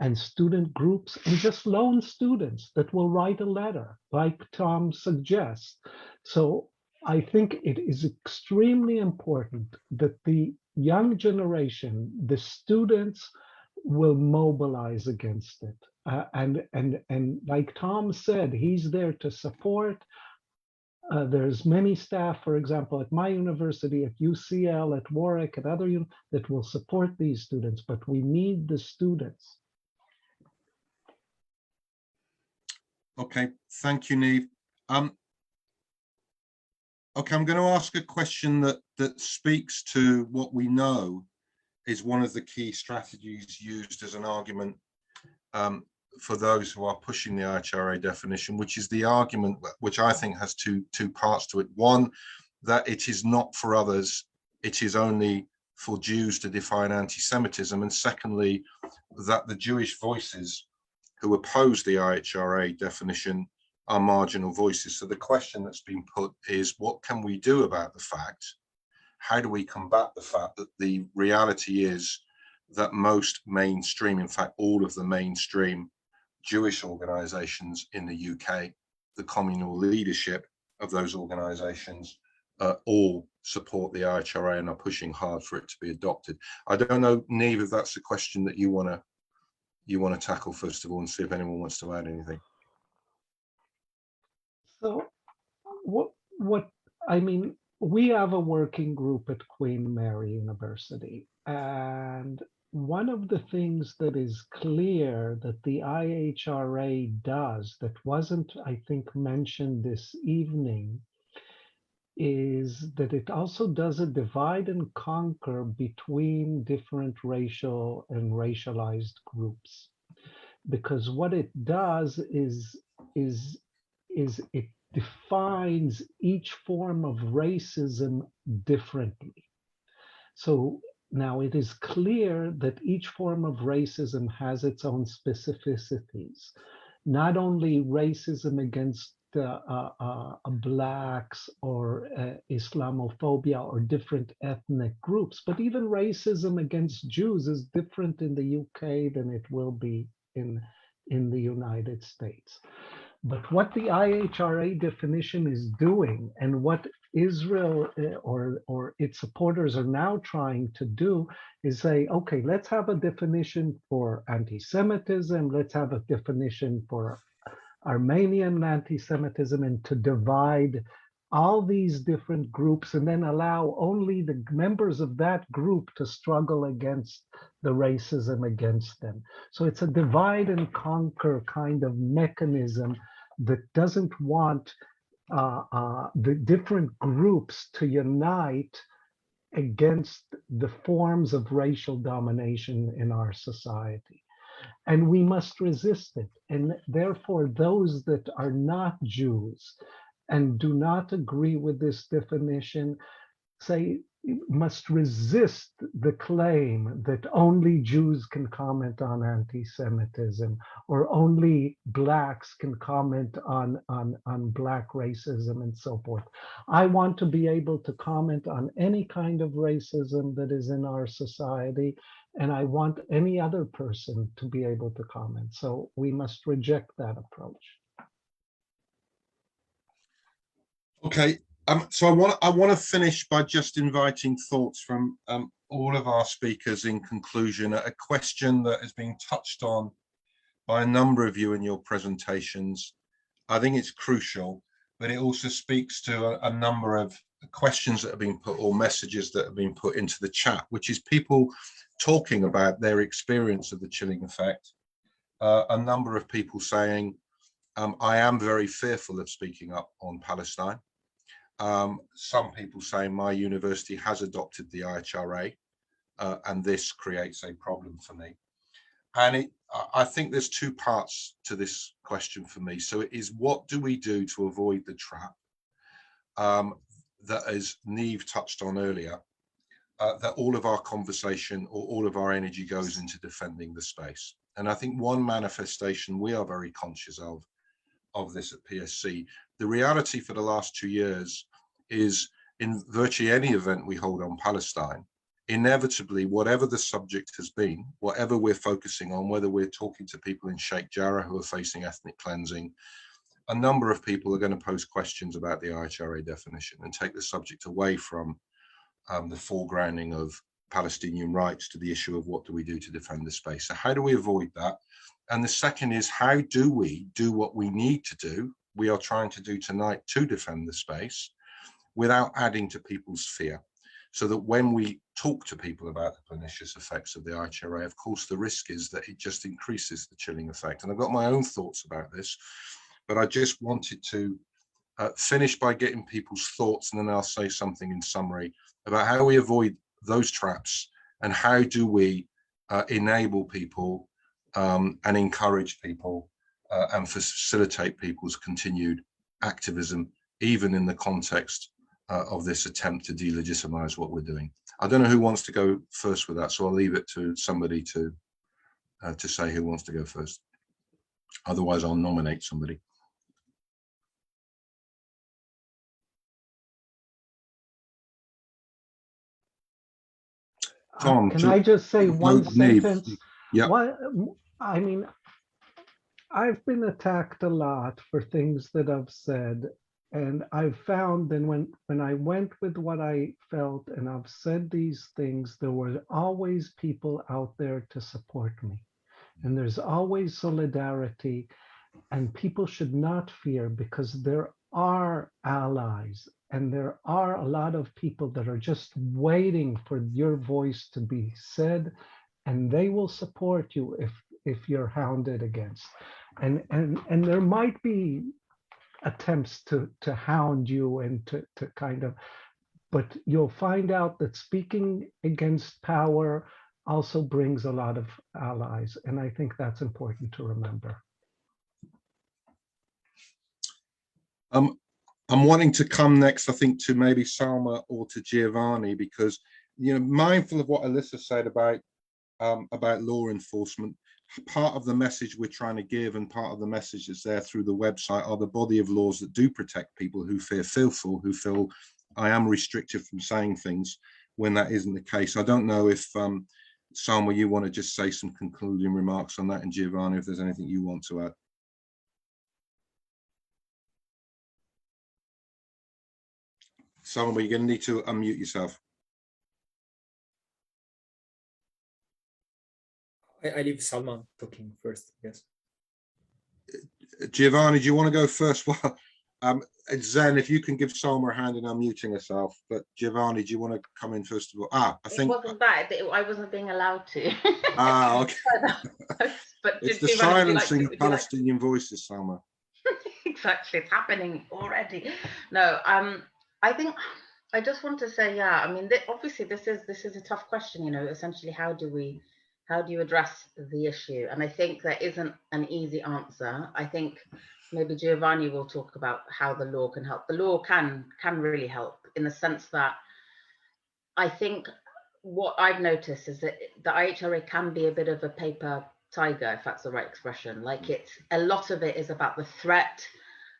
and student groups, and just lone students that will write a letter, like Tom suggests. So I think it is extremely important that the young generation, the students, will mobilize against it. And like Tom said, he's there to support. There's many staff, for example, at my university, at UCL, at Warwick, at other that will support these students, but we need the students. Okay, thank you, Neve. Okay, I'm going to ask a question that speaks to what we know is one of the key strategies used as an argument for those who are pushing the IHRA definition, which is the argument which I think has two parts to it. One, that it is not for others, it is only for Jews to define anti-Semitism. And secondly, that the Jewish voices who oppose the IHRA definition are marginal voices. So the question that's been put is, what can we do about the fact? How do we combat the fact that the reality is that most mainstream, in fact, all of the mainstream Jewish organizations in the UK, the communal leadership of those organizations, all support the IHRA and are pushing hard for it to be adopted. I don't know, Neve, if that's a question that you want to tackle first of all, and see if anyone wants to add anything. So what I mean, we have a working group at Queen Mary University, and one of the things that is clear that the IHRA does that wasn't, I think, mentioned this evening is that it also does a divide and conquer between different racial and racialized groups. Because what it does is it defines each form of racism differently. So now it is clear that each form of racism has its own specificities. Not only racism against blacks or Islamophobia or different ethnic groups, but even racism against Jews is different in the UK than it will be in the United States. But what the IHRA definition is doing, and what Israel or its supporters are now trying to do, is say, okay, let's have a definition for anti-Semitism, let's have a definition for Armenian anti-Semitism, and to divide all these different groups and then allow only the members of that group to struggle against the racism against them. So it's a divide and conquer kind of mechanism that doesn't want the different groups to unite against the forms of racial domination in our society. And we must resist it. And therefore, those that are not Jews and do not agree with this definition say must resist the claim that only Jews can comment on anti-Semitism or only blacks can comment on black racism and so forth. I want to be able to comment on any kind of racism that is in our society, and I want any other person to be able to comment. So we must reject that approach. Okay, so I want to finish by just inviting thoughts from all of our speakers in conclusion. A question that has been touched on by a number of you in your presentations. I think it's crucial, but it also speaks to a number of questions that have been put, or messages that have been put into the chat, which is people talking about their experience of the chilling effect. A number of people saying, I am very fearful of speaking up on Palestine. Some people saying my university has adopted the IHRA and this creates a problem for me. And I think there's two parts to this question for me. So it is, what do we do to avoid the trap that, as Neve touched on earlier, that all of our conversation or all of our energy goes into defending the space. And I think one manifestation we are very conscious of this at PSC, the reality for the last 2 years is in virtually any event we hold on Palestine, inevitably, whatever the subject has been, whatever we're focusing on, whether we're talking to people in Sheikh Jarrah who are facing ethnic cleansing, a number of people are going to pose questions about the IHRA definition and take the subject away from the foregrounding of Palestinian rights to the issue of what do we do to defend the space. So how do we avoid that? And the second is, how do we do what we need to do, we are trying to do tonight to defend the space, without adding to people's fear? So that when we talk to people about the pernicious effects of the IHRA, of course, the risk is that it just increases the chilling effect. And I've got my own thoughts about this, but I just wanted to finish by getting people's thoughts, and then I'll say something in summary about how we avoid those traps and how do we enable people and encourage people and facilitate people's continued activism, even in the context of this attempt to delegitimize what we're doing. I don't know who wants to go first with that, so I'll leave it to somebody to say who wants to go first. Otherwise, I'll nominate somebody. Tom, can I just say one Neve. sentence? Yeah. I mean, I've been attacked a lot for things that I've said, and I've found that when I went with what I felt and I've said these things, there were always people out there to support me. And there's always solidarity, and people should not fear, because there are allies and there are a lot of people that are just waiting for your voice to be said, and they will support you if you're hounded against. And there might be attempts to hound you and to kind of, but you'll find out that speaking against power also brings a lot of allies. And I think that's important to remember. I'm wanting to come next, I think, to maybe Salma or to Giovanni, because, you know, mindful of what Alissa said about law enforcement, part of the message we're trying to give and part of the message that's there through the website are the body of laws that do protect people who fearful, who feel I am restricted from saying things when that isn't the case. I don't know if Salma, you want to just say some concluding remarks on that, and Giovanni, if there's anything you want to add. Salma, you're going to need to unmute yourself. I leave Salma talking first, yes. Giovanni, do you want to go first? Well, Zen, if you can give Salma a hand in unmuting herself. But Giovanni, do you want to come in first of all? I think it wasn't that. I wasn't being allowed to. Okay. But It's the Giovanni, silencing of Palestinian voices, Salma. Exactly, it's happening already. No, I think I just want to say, yeah, I mean, obviously this is a tough question, you know, essentially how do you address the issue? And I think there isn't an easy answer. I think maybe Giovanni will talk about how the law can help. The law can really help, in the sense that I think what I've noticed is that the IHRA can be a bit of a paper tiger, if that's the right expression. Like, it's a lot of it is about the threat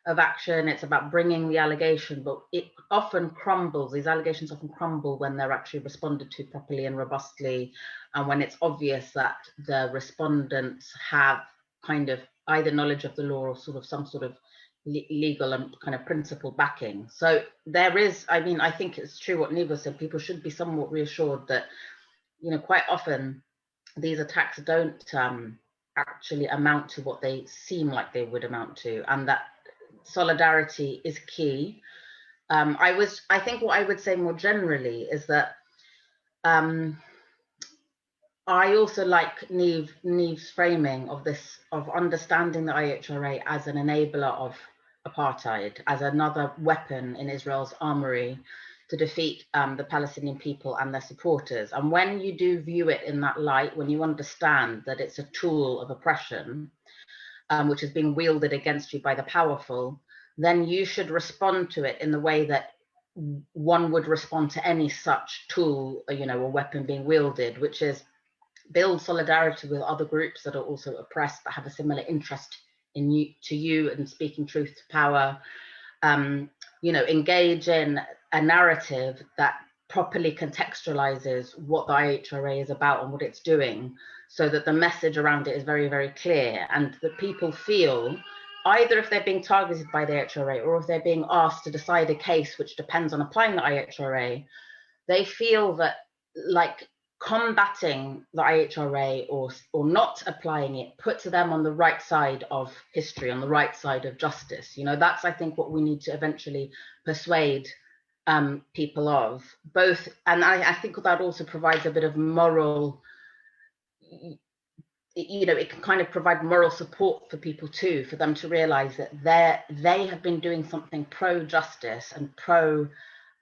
of action, it's about bringing the allegation, but it often crumbles. These allegations often crumble when they're actually responded to properly and robustly, and when it's obvious that the respondents have kind of either knowledge of the law or sort of some sort of legal and kind of principle backing. So there is, I mean, I think it's true what Neve said, people should be somewhat reassured that, you know, quite often these attacks don't actually amount to what they seem like they would amount to, and that solidarity is key. I think what I would say more generally is that I also like Neve's framing of this, of understanding the IHRA as an enabler of apartheid, as another weapon in Israel's armory to defeat the Palestinian people and their supporters. And when you do view it in that light, when you understand that it's a tool of oppression, which is being wielded against you by the powerful, then you should respond to it in the way that one would respond to any such tool, you know, or weapon being wielded, which is build solidarity with other groups that are also oppressed, that have a similar interest in you and speaking truth to power. You know, engage in a narrative that properly contextualizes what the IHRA is about and what it's doing, so that the message around it is very, very clear, and that people feel, either if they're being targeted by the IHRA or if they're being asked to decide a case which depends on applying the IHRA, they feel that, like, combating the IHRA or not applying it puts them on the right side of history, on the right side of justice. You know, that's, I think, what we need to eventually persuade people of, both. And I think that also provides a bit of moral, you know, it can kind of provide moral support for people too, for them to realize that they have been doing something pro-justice and pro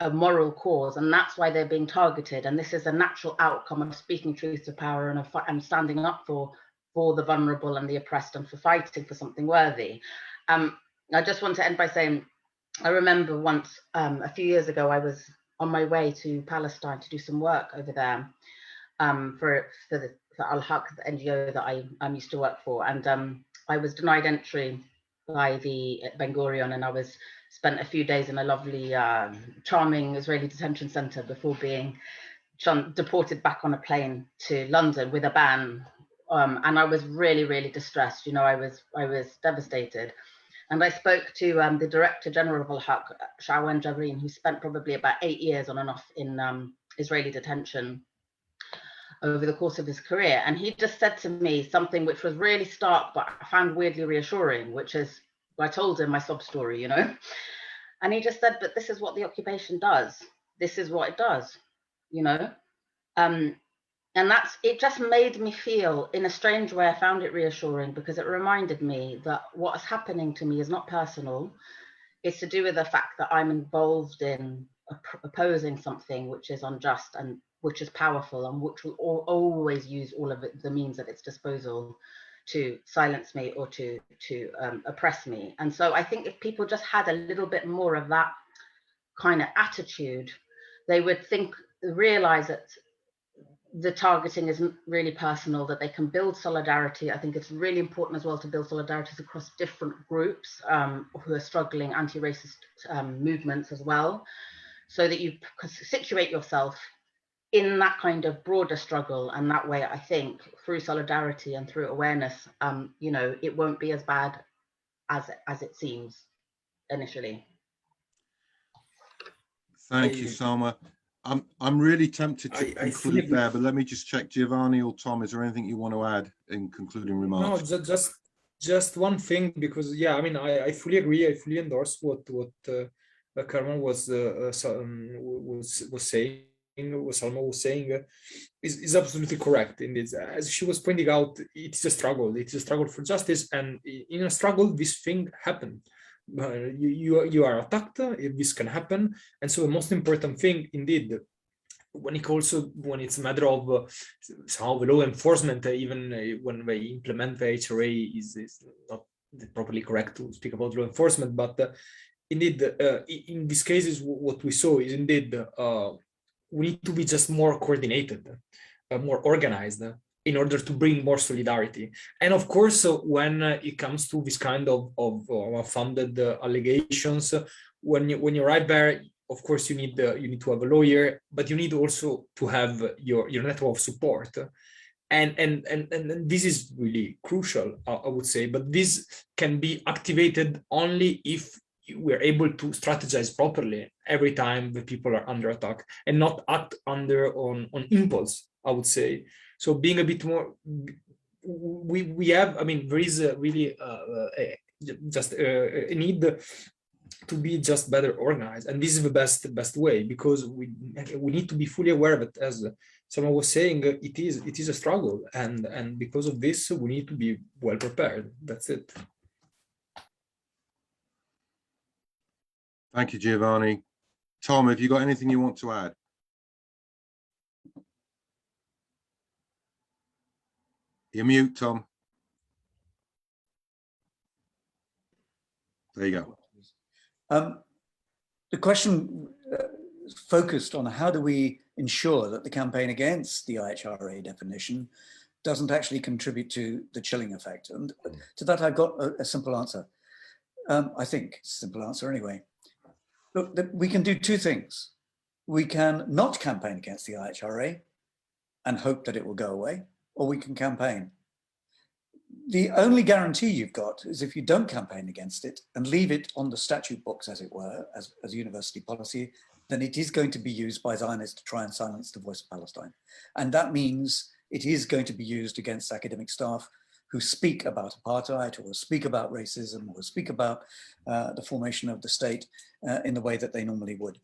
a moral cause, and that's why they're being targeted. And this is a natural outcome of speaking truth to power and standing up for for the vulnerable and the oppressed and for fighting for something worthy. I just want to end by saying, I remember once, a few years ago, I was on my way to Palestine to do some work over there for Al-Haq, the NGO that I used to work for. And I was denied entry by the Ben Gurion, and I was spent a few days in a lovely, charming Israeli detention center before being deported back on a plane to London with a ban. And I was really, really distressed. You know, I was devastated. And I spoke to the Director General of Al-Haq, Shawan Jabrin, who spent probably about 8 years on and off in Israeli detention over the course of his career. And he just said to me something which was really stark, but I found weirdly reassuring, which is, I told him my sob story, you know. And he just said, but this is what the occupation does. This is what it does, you know. And it just made me feel, in a strange way, I found it reassuring, because it reminded me that what is happening to me is not personal. It's to do with the fact that I'm involved in opposing something which is unjust and which is powerful and which will always use all of the means at its disposal to silence me or to oppress me. And so I think if people just had a little bit more of that kind of attitude, they would realize that the targeting isn't really personal, that they can build solidarity. I think it's really important as well to build solidarities across different groups who are struggling, anti-racist movements as well, so that you situate yourself in that kind of broader struggle. And that way, I think, through solidarity and through awareness, you know, it won't be as bad as it seems initially. Thank you, Salma. I'm really tempted to conclude there, but let me just check, Giovanni or Tom, is there anything you want to add in concluding remarks? No, just one thing, because yeah, I mean, I fully agree. I fully endorse what Carmen was saying. What Salma was saying is absolutely correct. In this, as she was pointing out, it's a struggle. It's a struggle for justice, and in a struggle, this thing happened. You are attacked. This can happen, and so the most important thing, indeed, when it's a matter of somehow the law enforcement, even when they implement the IHRA, is not properly correct to speak about law enforcement, but indeed, in these cases, what we saw is indeed we need to be just more coordinated, more organized, in order to bring more solidarity. And of course, when it comes to this kind of funded allegations, when you arrive there, of course you need to have a lawyer, but you need also to have your network of support. And this is really crucial, I would say. But this can be activated only if we're able to strategize properly every time the people are under attack, and not act on impulse, I would say. So being a bit more, we have, I mean, there is really just a need to be just better organized, and this is the best way, because we need to be fully aware of it. As someone was saying, it is a struggle, and because of this, we need to be well prepared. That's it. Thank you, Giovanni. Tom, have you got anything you want to add? You're mute, Tom. There you go. The question focused on how do we ensure that the campaign against the IHRA definition doesn't actually contribute to the chilling effect. And to that, I've got a simple answer. I think it's a simple answer anyway. Look, we can do two things. We can not campaign against the IHRA and hope that it will go away, or we can campaign. The only guarantee you've got is if you don't campaign against it and leave it on the statute books, as it were, as university policy, then it is going to be used by Zionists to try and silence the voice of Palestine. And that means it is going to be used against academic staff who speak about apartheid, or speak about racism, or speak about the formation of the state in the way that they normally would.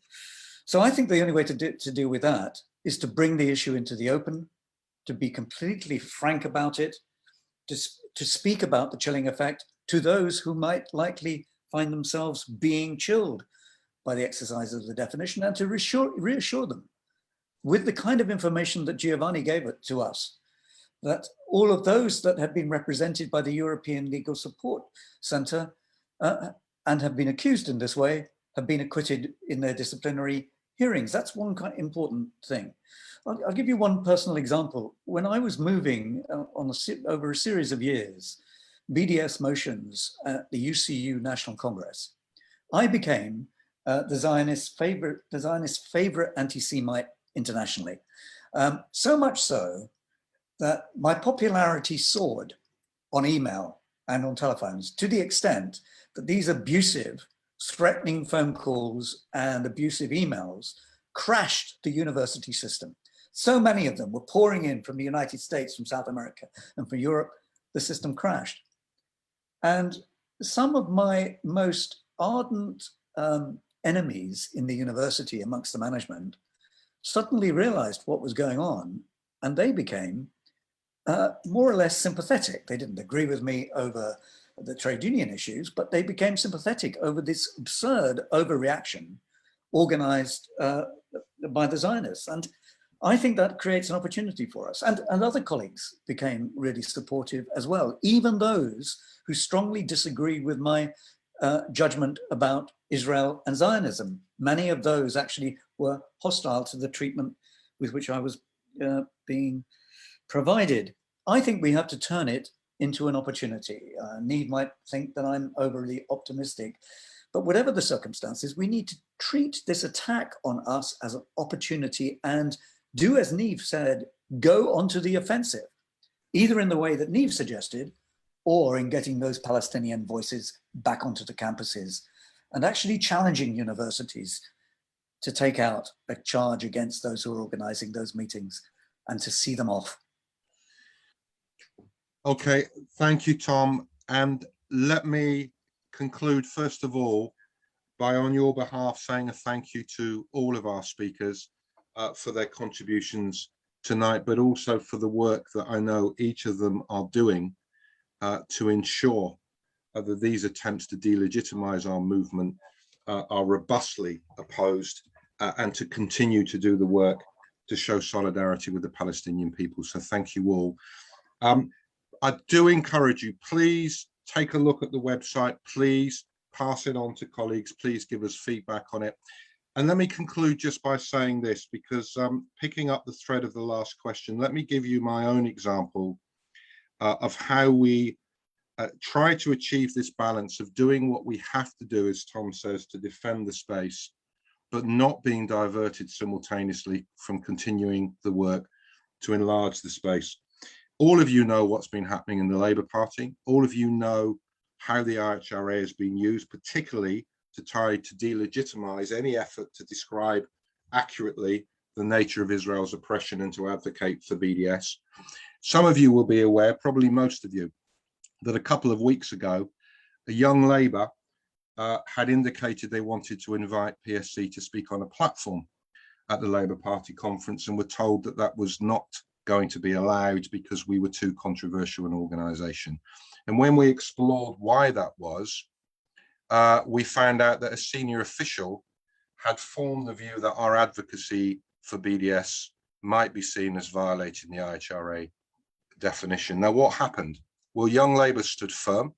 So I think the only way to deal with that is to bring the issue into the open, to be completely frank about it, to speak about the chilling effect to those who might likely find themselves being chilled by the exercise of the definition, and to reassure them with the kind of information that Giovanni gave it to us, that all of those that have been represented by the European Legal Support Centre and have been accused in this way have been acquitted in their disciplinary hearings. That's one kind of important thing. I'll give you one personal example. When I was moving over a series of years, BDS motions at the UCU National Congress, I became the Zionist favorite anti-Semite internationally. So much so that my popularity soared on email and on telephones, to the extent that these abusive, threatening phone calls and abusive emails crashed the university system. So many of them were pouring in from the United States, from South America, and from Europe. The system crashed. And some of my most ardent enemies in the university amongst the management suddenly realized what was going on, and they became more or less sympathetic. They didn't agree with me over the trade union issues, but they became sympathetic over this absurd overreaction organized by the Zionists. And I think that creates an opportunity for us. And other colleagues became really supportive as well, even those who strongly disagreed with my judgment about Israel and Zionism. Many of those actually were hostile to the treatment with which I was being provided. I think we have to turn it into an opportunity. Neve might think that I'm overly optimistic, but whatever the circumstances, we need to treat this attack on us as an opportunity and do as Neve said, go onto the offensive, either in the way that Neve suggested or in getting those Palestinian voices back onto the campuses and actually challenging universities to take out a charge against those who are organizing those meetings and to see them off. Okay, thank you, Tom. And let me conclude, first of all, by on your behalf saying a thank you to all of our speakers for their contributions tonight, but also for the work that I know each of them are doing to ensure that these attempts to delegitimize our movement are robustly opposed and to continue to do the work to show solidarity with the Palestinian people. So thank you all. I do encourage you, please take a look at the website, please pass it on to colleagues, please give us feedback on it. And let me conclude just by saying this, because picking up the thread of the last question, let me give you my own example of how we try to achieve this balance of doing what we have to do, as Tom says, to defend the space, but not being diverted simultaneously from continuing the work to enlarge the space. All of you know what's been happening in the Labour Party. All of you know how the IHRA has been used, particularly to try to delegitimize any effort to describe accurately the nature of Israel's oppression and to advocate for BDS. Some of you will be aware, probably most of you, that a couple of weeks ago, a young Labour had indicated they wanted to invite PSC to speak on a platform at the Labour Party conference and were told that that was not going to be allowed because we were too controversial an organisation. And when we explored why that was, we found out that a senior official had formed the view that our advocacy for BDS might be seen as violating the IHRA definition. Now, what happened? Well, Young Labour stood firm.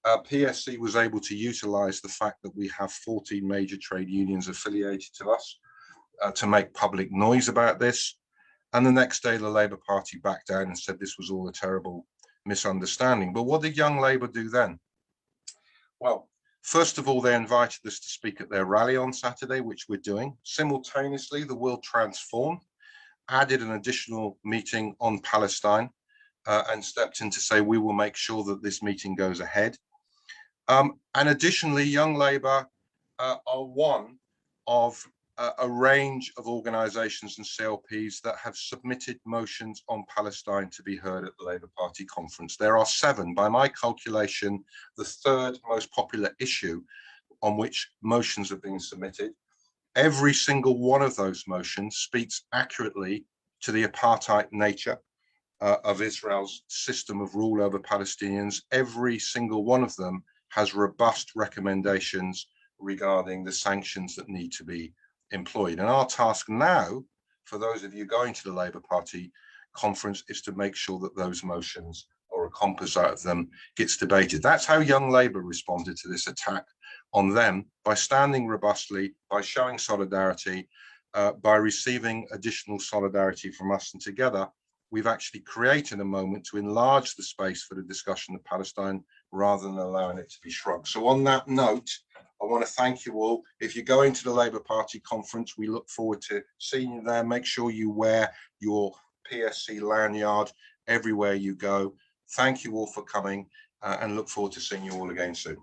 PSC was able to utilise the fact that we have 14 major trade unions affiliated to us to make public noise about this. And the next day, the Labour Party backed down and said this was all a terrible misunderstanding. But what did Young Labour do then? Well, first of all, they invited us to speak at their rally on Saturday, which we're doing. Simultaneously, the World Transformed added an additional meeting on Palestine and stepped in to say, we will make sure that this meeting goes ahead. And additionally, Young Labour are one of a range of organisations and CLPs that have submitted motions on Palestine to be heard at the Labour Party conference. There are 7, by my calculation, the 3rd most popular issue on which motions are being submitted. Every single one of those motions speaks accurately to the apartheid nature of Israel's system of rule over Palestinians. Every single one of them has robust recommendations regarding the sanctions that need to be employed. And our task now, for those of you going to the Labour Party conference is to make sure that those motions, or a composite of them, gets debated. That's how Young Labour responded to this attack on them, by standing robustly, by showing solidarity, by receiving additional solidarity from us, and together we've actually created a moment to enlarge the space for the discussion of Palestine rather than allowing it to be shrugged. So on that note, I want to thank you all. If you're going to the Labour Party conference, we look forward to seeing you there. Make sure you wear your PSC lanyard everywhere you go. Thank you all for coming, and look forward to seeing you all again soon.